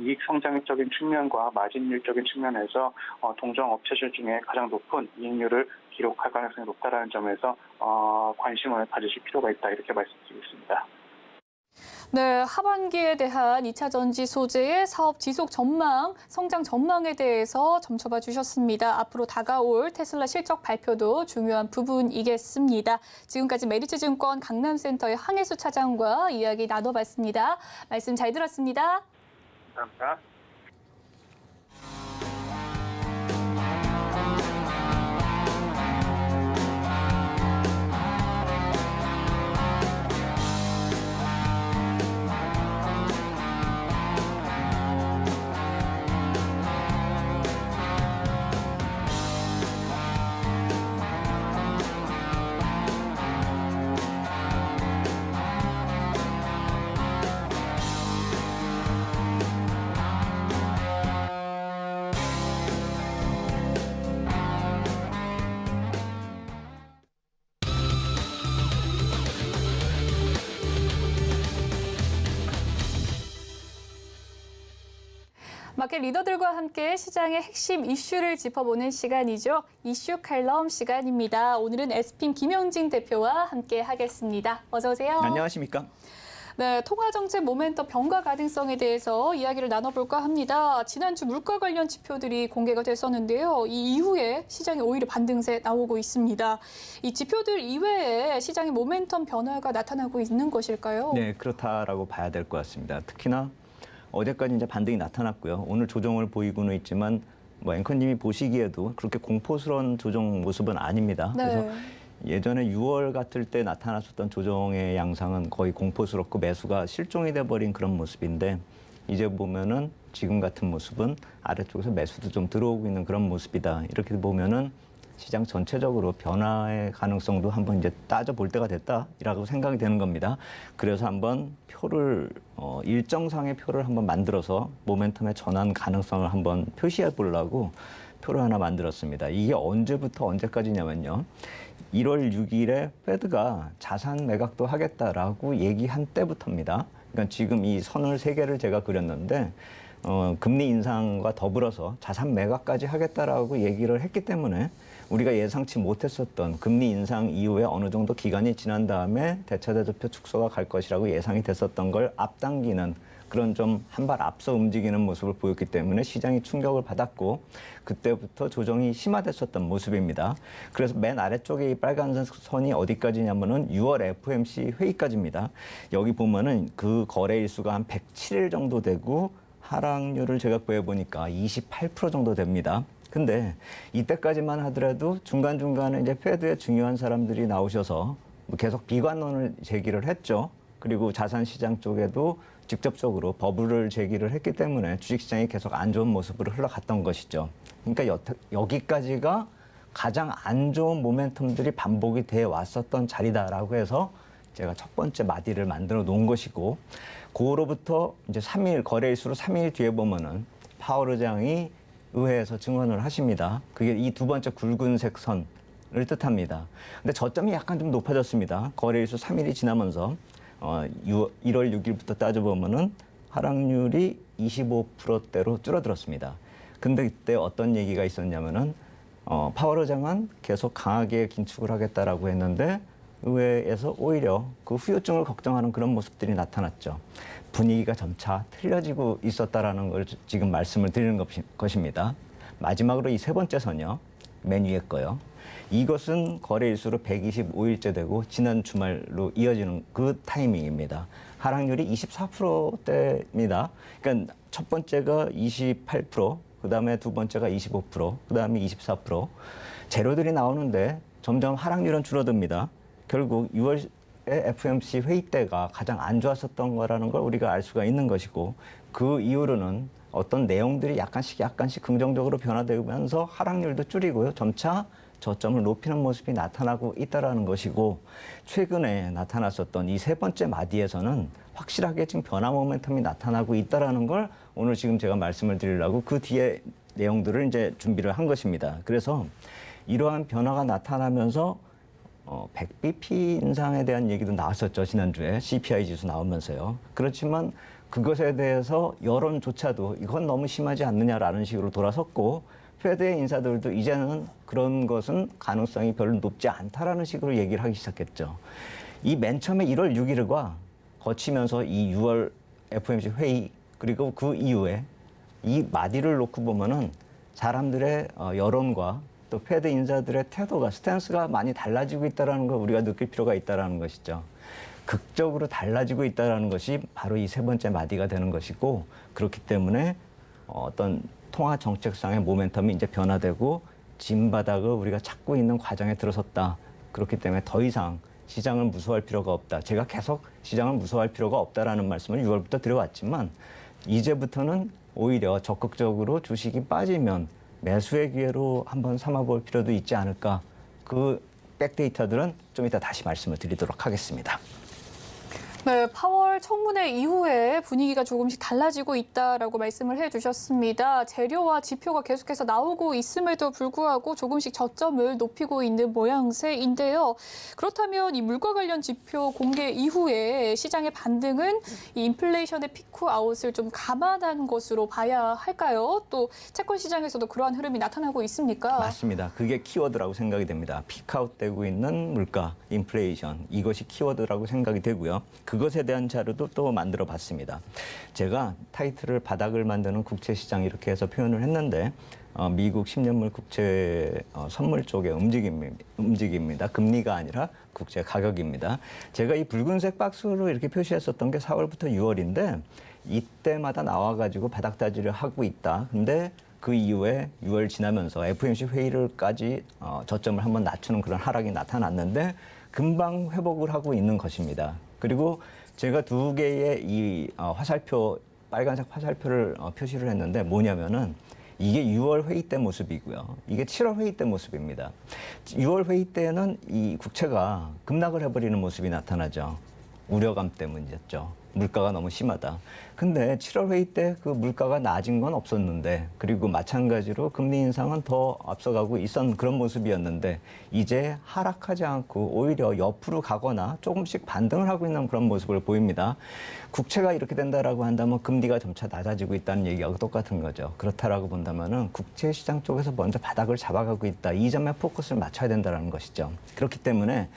이익 성장적인 측면과 마진율적인 측면에서 동종 업체들 중에 가장 높은 이익률을 기록할 가능성이 높다라는 점에서 관심을 가지실 필요가 있다 이렇게 말씀드리겠습니다. 네, 하반기에 대한 2차 전지 소재의 사업 지속 전망, 성장 전망에 대해서 점쳐봐 주셨습니다. 앞으로 다가올 테슬라 실적 발표도 중요한 부분이겠습니다. 지금까지 메리츠증권 강남센터의 황혜수 차장과 이야기 나눠봤습니다. 말씀 잘 들었습니다. 감사합니다. 마켓 리더들과 함께 시장의 핵심 이슈를 짚어보는 시간이죠. 이슈 칼럼 시간입니다. 오늘은 에스핀 김영진 대표와 함께 하겠습니다. 어서 오세요. 안녕하십니까? 네, 통화정책 모멘텀 변화 가능성에 대해서 이야기를 나눠볼까 합니다. 지난주 물가 관련 지표들이 공개가 됐었는데요. 이 이후에 시장이 오히려 반등세 나오고 있습니다. 이 지표들 이외에 시장의 모멘텀 변화가 나타나고 있는 것일까요? 네, 그렇다라고 봐야 될 것 같습니다. 특히나 어제까지 이제 반등이 나타났고요. 오늘 조정을 보이고는 있지만 앵커님이 보시기에도 그렇게 공포스러운 조정 모습은 아닙니다. 네. 그래서 예전에 6월 같을 때 나타났었던 조정의 양상은 거의 공포스럽고 매수가 실종이 돼버린 그런 모습인데 이제 보면은 지금 같은 모습은 아래쪽에서 매수도 좀 들어오고 있는 그런 모습이다. 이렇게 보면은 시장 전체적으로 변화의 가능성도 한번 이제 따져볼 때가 됐다라고 생각이 되는 겁니다. 그래서 한번 표를 일정상의 표를 한번 만들어서 모멘텀의 전환 가능성을 한번 표시해 보려고 표를 하나 만들었습니다. 이게 언제부터 언제까지냐면요. 1월 6일에 페드가 자산 매각도 하겠다라고 얘기한 때부터입니다. 그러니까 지금 이 선을 3개를 제가 그렸는데 금리 인상과 더불어서 자산 매각까지 하겠다라고 얘기를 했기 때문에 우리가 예상치 못했었던 금리 인상 이후에 어느 정도 기간이 지난 다음에 대차대조표 축소가 갈 것이라고 예상이 됐었던 걸 앞당기는 그런 좀 한 발 앞서 움직이는 모습을 보였기 때문에 시장이 충격을 받았고 그때부터 조정이 심화됐었던 모습입니다. 그래서 맨 아래쪽에 이 빨간 선이 어디까지냐면은 6월 FOMC 회의까지입니다. 여기 보면은 그 거래 일수가 한 107일 정도 되고 하락률을 제가 구해보니까 28% 정도 됩니다. 근데 이때까지만 하더라도 중간중간에 이제 페드의 중요한 사람들이 나오셔서 계속 비관론을 제기를 했죠. 그리고 자산시장 쪽에도 직접적으로 버블을 제기를 했기 때문에 주식시장이 계속 안 좋은 모습으로 흘러갔던 것이죠. 그러니까 여기까지가 가장 안 좋은 모멘텀들이 반복이 돼 왔었던 자리다라고 해서 제가 첫 번째 마디를 만들어 놓은 것이고 그로부터 이제 3일 거래일수로 3일 뒤에 보면은 파월 의장이 의회에서 증언을 하십니다. 그게 이 두 번째 굵은색 선을 뜻합니다. 근데 저점이 약간 좀 높아졌습니다. 거래일수 3일이 지나면서 1월 6일부터 따져보면은 하락률이 25%대로 줄어들었습니다. 근데 이때 어떤 얘기가 있었냐면은 파월 의장은 계속 강하게 긴축을 하겠다라고 했는데 의회에서 오히려 그 후유증을 걱정하는 그런 모습들이 나타났죠. 분위기가 점차 틀려지고 있었다라는 걸 지금 말씀을 드리는 것입니다. 마지막으로 이 세 번째 선이요. 맨 위에 거요. 이것은 거래일수로 125일째 되고 지난 주말로 이어지는 그 타이밍입니다. 하락률이 24%대입니다. 그러니까 첫 번째가 28%, 그다음에 두 번째가 25%, 그다음에 24%. 재료들이 나오는데 점점 하락률은 줄어듭니다. 결국 6월에 FOMC 회의 때가 가장 안 좋았었던 거라는 걸 우리가 알 수가 있는 것이고 그 이후로는 어떤 내용들이 약간씩 긍정적으로 변화되면서 하락률도 줄이고요. 점차 저점을 높이는 모습이 나타나고 있다는 것이고 최근에 나타났었던 이 세 번째 마디에서는 확실하게 지금 변화 모멘텀이 나타나고 있다는 걸 오늘 지금 제가 말씀을 드리려고 그 뒤에 내용들을 이제 준비를 한 것입니다. 그래서 이러한 변화가 나타나면서 100bp 인상에 대한 얘기도 나왔었죠. 지난주에 CPI 지수 나오면서요. 그렇지만 그것에 대해서 여론조차도 이건 너무 심하지 않느냐라는 식으로 돌아섰고 페드의 인사들도 이제는 그런 것은 가능성이 별로 높지 않다라는 식으로 얘기를 하기 시작했죠. 이 맨 처음에 1월 6일과 거치면서 이 6월 FOMC 회의 그리고 그 이후에 이 마디를 놓고 보면은 사람들의 여론과 또 페드 인사들의 태도가 스탠스가 많이 달라지고 있다는 걸 우리가 느낄 필요가 있다는 것이죠. 극적으로 달라지고 있다는 것이 바로 이 세 번째 마디가 되는 것이고 그렇기 때문에 어떤 통화 정책상의 모멘텀이 이제 변화되고 진바닥을 우리가 찾고 있는 과정에 들어섰다. 그렇기 때문에 더 이상 시장을 무서워할 필요가 없다. 제가 계속 시장을 무서워할 필요가 없다라는 말씀을 6월부터 드려왔지만 이제부터는 오히려 적극적으로 주식이 빠지면 매수의 기회로 한번 삼아볼 필요도 있지 않을까. 그 백데이터들은 좀 이따 다시 말씀을 드리도록 하겠습니다. 네, 파월 청문회 이후에 분위기가 조금씩 달라지고 있다라고 말씀을 해주셨습니다. 재료와 지표가 계속해서 나오고 있음에도 불구하고 조금씩 저점을 높이고 있는 모양새인데요. 그렇다면 이 물가 관련 지표 공개 이후에 시장의 반등은 이 인플레이션의 피크 아웃을 좀 감안한 것으로 봐야 할까요? 또 채권 시장에서도 그러한 흐름이 나타나고 있습니까? 맞습니다. 그게 키워드라고 생각이 됩니다. 피크아웃되고 있는 물가, 인플레이션 이것이 키워드라고 생각이 되고요. 그것에 대한 자료도 또 만들어 봤습니다. 제가 타이틀을 바닥을 만드는 국채시장 이렇게 해서 표현을 했는데 미국 10년물 국채 선물 쪽의 움직임입니다. 금리가 아니라 국채 가격입니다. 제가 이 붉은색 박스로 이렇게 표시했었던 게 4월부터 6월인데 이때마다 나와가지고 바닥 다지를 하고 있다. 근데 그 이후에 6월 지나면서 FOMC 회의를까지 저점을 한번 낮추는 그런 하락이 나타났는데 금방 회복을 하고 있는 것입니다. 그리고 제가 두 개의 이 화살표, 빨간색 화살표를 표시를 했는데 뭐냐면은 이게 6월 회의 때 모습이고요. 이게 7월 회의 때 모습입니다. 6월 회의 때는 이 국채가 급락을 해버리는 모습이 나타나죠. 우려감 때문이었죠. 물가가 너무 심하다. 근데 7월 회의 때 그 물가가 낮은 건 없었는데, 그리고 마찬가지로 금리 인상은 더 앞서가고 있었던 그런 모습이었는데, 이제 하락하지 않고 오히려 옆으로 가거나 조금씩 반등을 하고 있는 그런 모습을 보입니다. 국채가 이렇게 된다라고 한다면 금리가 점차 낮아지고 있다는 얘기하고 똑같은 거죠. 그렇다라고 본다면은 국채 시장 쪽에서 먼저 바닥을 잡아가고 있다. 이 점에 포커스를 맞춰야 된다는 것이죠. 그렇기 때문에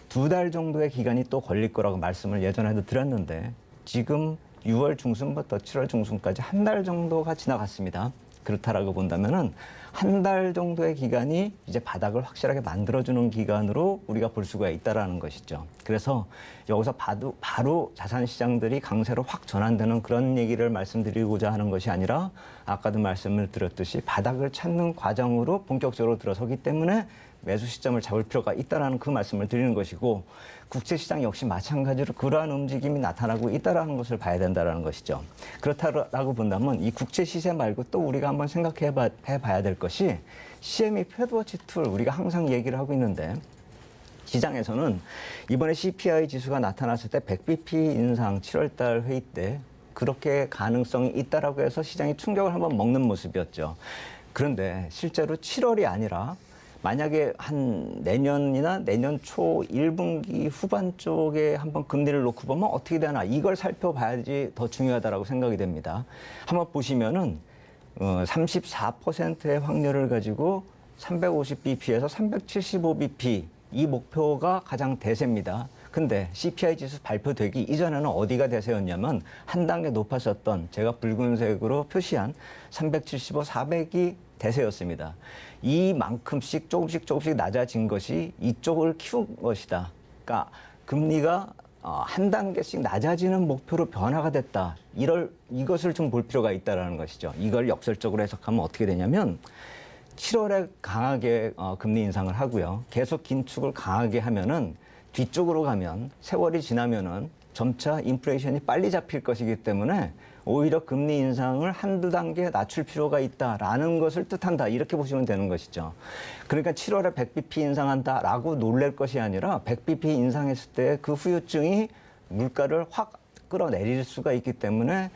2달 정도의 기간이 또 걸릴 거라고 말씀을 예전에도 드렸는데, 지금 6월 중순부터 7월 중순까지 한 달 정도가 지나갔습니다. 그렇다라고 본다면은 한 달 정도의 기간이 이제 바닥을 확실하게 만들어주는 기간으로 우리가 볼 수가 있다라는 것이죠. 그래서 여기서 바로 자산 시장들이 강세로 확 전환되는 그런 얘기를 말씀드리고자 하는 것이 아니라, 아까도 말씀을 드렸듯이 바닥을 찾는 과정으로 본격적으로 들어서기 때문에 매수 시점을 잡을 필요가 있다는 그 말씀을 드리는 것이고, 국채 시장 역시 마찬가지로 그러한 움직임이 나타나고 있다는 것을 봐야 된다는 것이죠. 그렇다고 본다면 이 국채 시세 말고 또 우리가 한번 생각해봐야 될 것이 CME 패드워치 툴, 우리가 항상 얘기를 하고 있는데, 시장에서는 이번에 CPI 지수가 나타났을 때 100bp 인상 7월달 회의 때 그렇게 가능성이 있다라고 해서 시장이 충격을 한번 먹는 모습이었죠. 그런데 실제로 7월이 아니라 만약에 한 내년이나 내년 초 1분기 후반 쪽에 한번 금리를 놓고 보면 어떻게 되나, 이걸 살펴봐야지 더 중요하다라고 생각이 됩니다. 한번 보시면은 34%의 확률을 가지고 350bp에서 375bp 이 목표가 가장 대세입니다. 근데 CPI 지수 발표되기 이전에는 어디가 대세였냐면 한 단계 높았었던 제가 붉은색으로 표시한 375, 400이 대세였습니다. 이만큼씩 조금씩 낮아진 것이 이쪽을 키운 것이다. 그러니까 금리가 한 단계씩 낮아지는 목표로 변화가 됐다. 이것을 좀 볼 필요가 있다는 것이죠. 이걸 역설적으로 해석하면 어떻게 되냐면 7월에 강하게 금리 인상을 하고요. 계속 긴축을 강하게 하면은 뒤쪽으로 가면 세월이 지나면은 점차 인플레이션이 빨리 잡힐 것이기 때문에 오히려 금리 인상을 한두 단계 낮출 필요가 있다라는 것을 뜻한다. 이렇게 보시면 되는 것이죠. 그러니까 7월에 100bp 인상한다라고 놀랄 것이 아니라 100bp 인상했을 때 그 후유증이 물가를 확 끌어내릴 수가 있기 때문에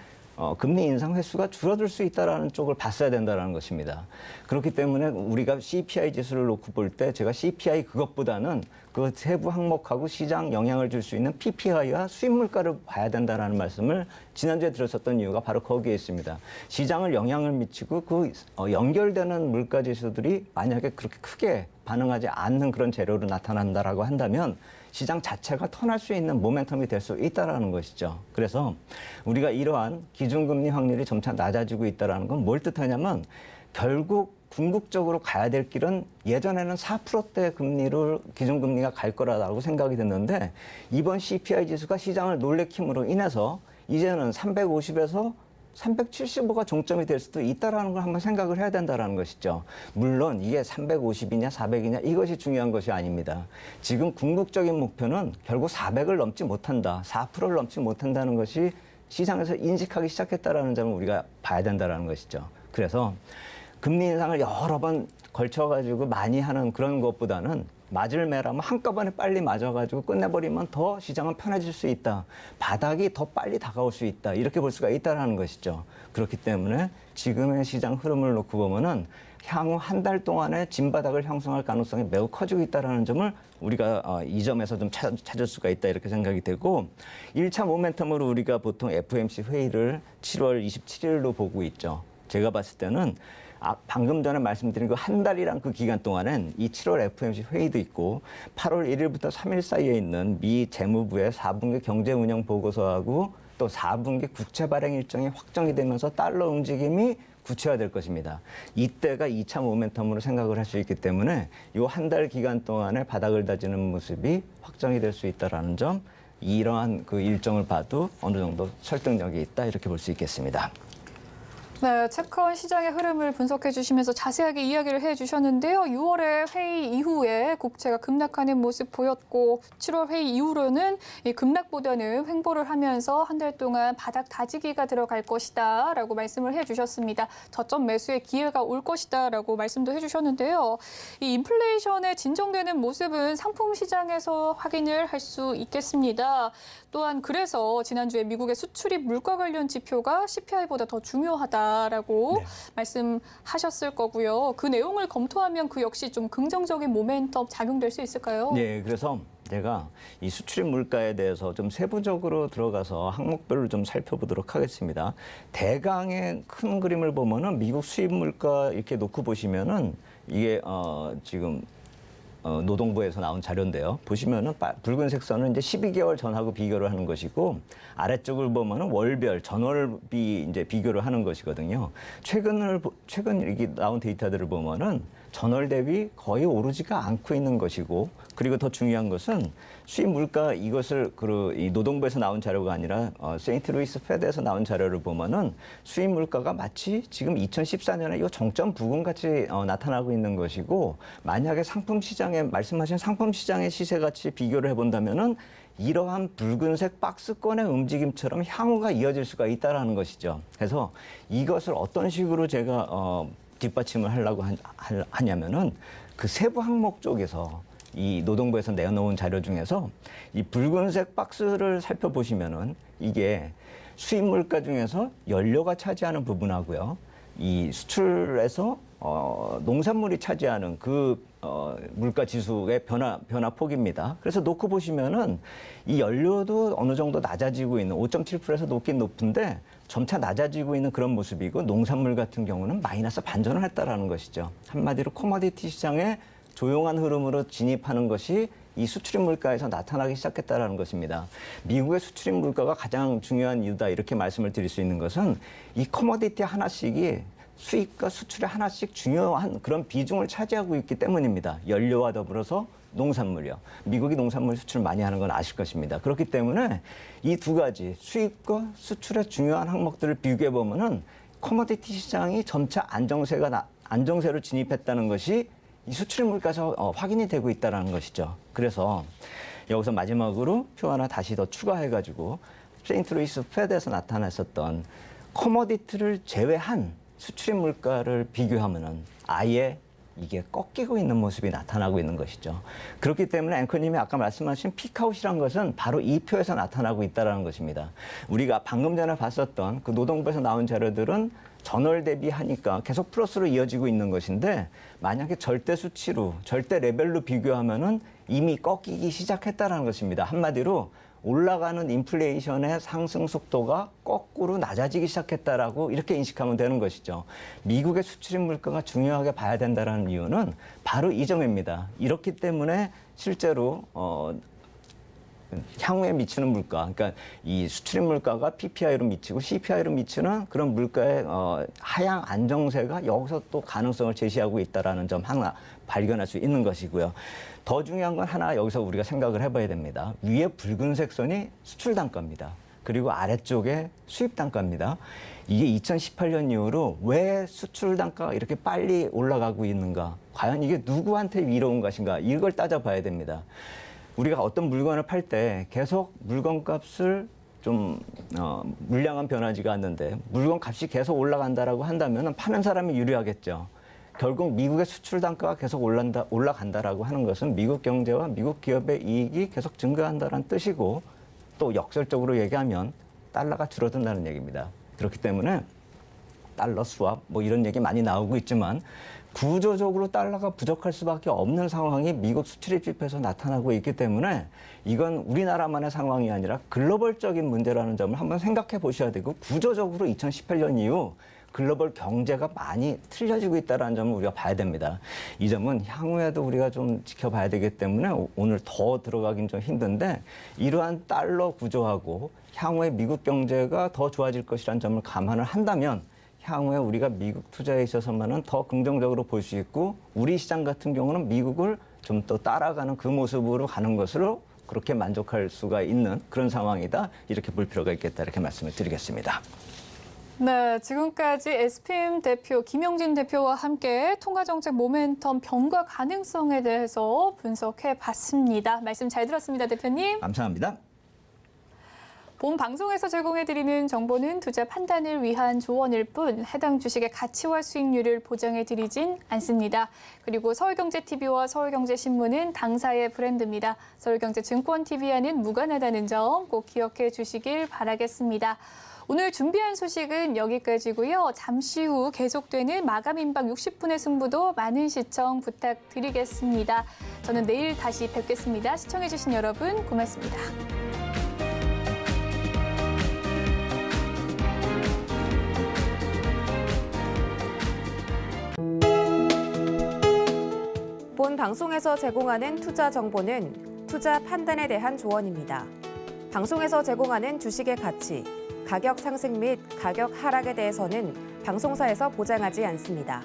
금리 인상 횟수가 줄어들 수 있다는 쪽을 봤어야 된다는 것입니다. 그렇기 때문에 우리가 CPI 지수를 놓고 볼 때 제가 CPI 그것보다는 그 세부 항목하고 시장 영향을 줄 수 있는 PPI와 수입 물가를 봐야 된다는 말씀을 지난주에 드렸었던 이유가 바로 거기에 있습니다. 시장을 영향을 미치고 그 연결되는 물가 지수들이 만약에 그렇게 크게 반응하지 않는 그런 재료로 나타난다라고 한다면 시장 자체가 턴할 수 있는 모멘텀이 될 수 있다는 것이죠. 그래서 우리가 이러한 기준금리 확률이 점차 낮아지고 있다는 건 뭘 뜻하냐면 결국 궁극적으로 가야 될 길은 예전에는 4%대 금리로 기준금리가 갈 거라고 생각이 됐는데 이번 CPI 지수가 시장을 놀래킴으로 인해서 이제는 350에서 375가 종점이 될 수도 있다는 걸 한번 생각을 해야 된다는 것이죠. 물론 이게 350이냐 400이냐 이것이 중요한 것이 아닙니다. 지금 궁극적인 목표는 결국 400을 넘지 못한다. 4%를 넘지 못한다는 것이 시장에서 인식하기 시작했다는 점을 우리가 봐야 된다는 것이죠. 그래서 금리 인상을 여러 번 걸쳐가지고 많이 하는 그런 것보다는 맞을 매라면 한꺼번에 빨리 맞아가지고 끝내버리면 더 시장은 편해질 수 있다. 바닥이 더 빨리 다가올 수 있다. 이렇게 볼 수가 있다는 것이죠. 그렇기 때문에 지금의 시장 흐름을 놓고 보면은 향후 한 달 동안에 진바닥을 형성할 가능성이 매우 커지고 있다는 점을 우리가 이 점에서 좀 찾을 수가 있다 이렇게 생각이 되고 1차 모멘텀으로 우리가 보통 FOMC 회의를 7월 27일로 보고 있죠. 제가 봤을 때는 방금 전에 말씀드린 그 한 달이란 그 기간 동안엔 이 7월 FOMC 회의도 있고 8월 1일부터 3일 사이에 있는 미 재무부의 4분기 경제 운영 보고서하고 또 4분기 국채 발행 일정이 확정이 되면서 달러 움직임이 구체화될 것입니다. 이때가 2차 모멘텀으로 생각을 할 수 있기 때문에 이 한 달 기간 동안에 바닥을 다지는 모습이 확정이 될 수 있다는 점, 이러한 그 일정을 봐도 어느 정도 설득력이 있다 이렇게 볼 수 있겠습니다. 네, 채권 시장의 흐름을 분석해 주시면서 자세하게 이야기를 해 주셨는데요. 6월에 회의 이후에 국채가 급락하는 모습 보였고 7월 회의 이후로는 이 급락보다는 횡보를 하면서 한 달 동안 바닥 다지기가 들어갈 것이다 라고 말씀을 해 주셨습니다. 저점 매수의 기회가 올 것이다 라고 말씀도 해 주셨는데요. 이 인플레이션에 진정되는 모습은 상품 시장에서 확인을 할 수 있겠습니다. 또한 그래서 지난주에 미국의 수출입 물가 관련 지표가 CPI보다 더 중요하다라고 네. 말씀하셨을 거고요. 그 내용을 검토하면 그 역시 좀 긍정적인 모멘텀 작용될 수 있을까요? 네, 그래서 제가 이 수출입 물가에 대해서 좀 세부적으로 들어가서 항목별로 좀 살펴보도록 하겠습니다. 대강의 큰 그림을 보면은 미국 수입 물가 이렇게 놓고 보시면은 이게 지금 노동부에서 나온 자료인데요. 보시면은 붉은색 선은 이제 12개월 전하고 비교를 하는 것이고 아래쪽을 보면은 월별 전월비 이제 비교를 하는 것이거든요. 최근 이렇게 나온 데이터들을 보면은 전월 대비 거의 오르지가 않고 있는 것이고, 그리고 더 중요한 것은 수입 물가 이것을 이 노동부에서 나온 자료가 아니라 세인트루이스 페드에서 나온 자료를 보면은 수입 물가가 마치 지금 2014년에 이 정점 부근 같이 나타나고 있는 것이고, 만약에 상품 시장에 말씀하신 상품 시장의 시세 같이 비교를 해본다면은 이러한 붉은색 박스권의 움직임처럼 향후가 이어질 수가 있다라는 것이죠. 그래서 이것을 어떤 식으로 제가 뒷받침을 하려고 하냐면은 그 세부 항목 쪽에서 이 노동부에서 내놓은 자료 중에서 이 붉은색 박스를 살펴보시면은 이게 수입 물가 중에서 연료가 차지하는 부분하고요. 이 수출에서 농산물이 차지하는 그 물가 지수의 변화폭입니다. 그래서 놓고 보시면은 이 연료도 어느 정도 낮아지고 있는 5.7%에서 높긴 높은데 점차 낮아지고 있는 그런 모습이고, 농산물 같은 경우는 마이너스 반전을 했다라는 것이죠. 한마디로 코모디티 시장에 조용한 흐름으로 진입하는 것이 이 수출입 물가에서 나타나기 시작했다라는 것입니다. 미국의 수출입 물가가 가장 중요한 이유다 이렇게 말씀을 드릴 수 있는 것은 이 커머디티 하나씩이 수입과 수출에 하나씩 중요한 그런 비중을 차지하고 있기 때문입니다. 연료와 더불어서 농산물이요. 미국이 농산물 수출 많이 하는 건 아실 것입니다. 그렇기 때문에 이 두 가지 수입과 수출의 중요한 항목들을 비교해 보면은 커머디티 시장이 점차 안정세로 진입했다는 것이 이 수출 물가에서 확인이 되고 있다는 것이죠. 그래서 여기서 마지막으로 표 하나 다시 더 추가해가지고 세인트루이스 페드에서 나타났었던 커머디티를 제외한 수출입 물가를 비교하면은 아예 이게 꺾이고 있는 모습이 나타나고 있는 것이죠. 그렇기 때문에 앵커님이 아까 말씀하신 피크아웃이란 것은 바로 이 표에서 나타나고 있다는 것입니다. 우리가 방금 전에 봤었던 그 노동부에서 나온 자료들은 전월 대비하니까 계속 플러스로 이어지고 있는 것인데, 만약에 절대 수치로, 절대 레벨로 비교하면은 이미 꺾이기 시작했다는 것입니다. 한마디로 올라가는 인플레이션의 상승 속도가 거꾸로 낮아지기 시작했다라고 이렇게 인식하면 되는 것이죠. 미국의 수출입 물가가 중요하게 봐야 된다는 이유는 바로 이 점입니다. 이렇기 때문에 실제로 향후에 미치는 물가, 그러니까 이 수출입 물가가 PPI로 미치고 CPI로 미치는 그런 물가의 하향 안정세가 여기서 또 가능성을 제시하고 있다는 점 하나 발견할 수 있는 것이고요. 더 중요한 건 하나 여기서 우리가 생각을 해봐야 됩니다. 위에 붉은색 선이 수출 단가입니다. 그리고 아래쪽에 수입 단가입니다. 이게 2018년 이후로 왜 수출 단가가 이렇게 빨리 올라가고 있는가? 과연 이게 누구한테 위로온 것인가? 이걸 따져봐야 됩니다. 우리가 어떤 물건을 팔 때 계속 물건 값을 좀 물량은 변하지가 않는데 물건 값이 계속 올라간다라고 한다면 파는 사람이 유리하겠죠. 결국 미국의 수출 단가가 계속 올라간다라고 하는 것은 미국 경제와 미국 기업의 이익이 계속 증가한다는 뜻이고, 또 역설적으로 얘기하면 달러가 줄어든다는 얘기입니다. 그렇기 때문에 달러 수합 뭐 이런 얘기 많이 나오고 있지만 구조적으로 달러가 부족할 수밖에 없는 상황이 미국 수출입 지표에서 나타나고 있기 때문에 이건 우리나라만의 상황이 아니라 글로벌적인 문제라는 점을 한번 생각해 보셔야 되고, 구조적으로 2018년 이후 글로벌 경제가 많이 틀려지고 있다는 점을 우리가 봐야 됩니다. 이 점은 향후에도 우리가 좀 지켜봐야 되기 때문에 오늘 더 들어가긴 좀 힘든데, 이러한 달러 구조하고 향후에 미국 경제가 더 좋아질 것이라는 점을 감안을 한다면 향후에 우리가 미국 투자에 있어서만은 더 긍정적으로 볼 수 있고, 우리 시장 같은 경우는 미국을 좀 더 따라가는 그 모습으로 가는 것으로 그렇게 만족할 수가 있는 그런 상황이다. 이렇게 볼 필요가 있겠다. 이렇게 말씀을 드리겠습니다. 네, 지금까지 SPM 대표 김영진 대표와 함께 통화정책 모멘텀 변화 가능성에 대해서 분석해 봤습니다. 말씀 잘 들었습니다, 대표님. 감사합니다. 본 방송에서 제공해드리는 정보는 투자 판단을 위한 조언일 뿐 해당 주식의 가치와 수익률을 보장해드리진 않습니다. 그리고 서울경제TV와 서울경제신문은 당사의 브랜드입니다. 서울경제증권TV와는 무관하다는 점 꼭 기억해 주시길 바라겠습니다. 오늘 준비한 소식은 여기까지고요. 잠시 후 계속되는 마감 임박 60분의 승부도 많은 시청 부탁드리겠습니다. 저는 내일 다시 뵙겠습니다. 시청해주신 여러분 고맙습니다. 본 방송에서 제공하는 투자 정보는 투자 판단에 대한 조언입니다. 방송에서 제공하는 주식의 가치, 가격 상승 및 가격 하락에 대해서는 방송사에서 보장하지 않습니다.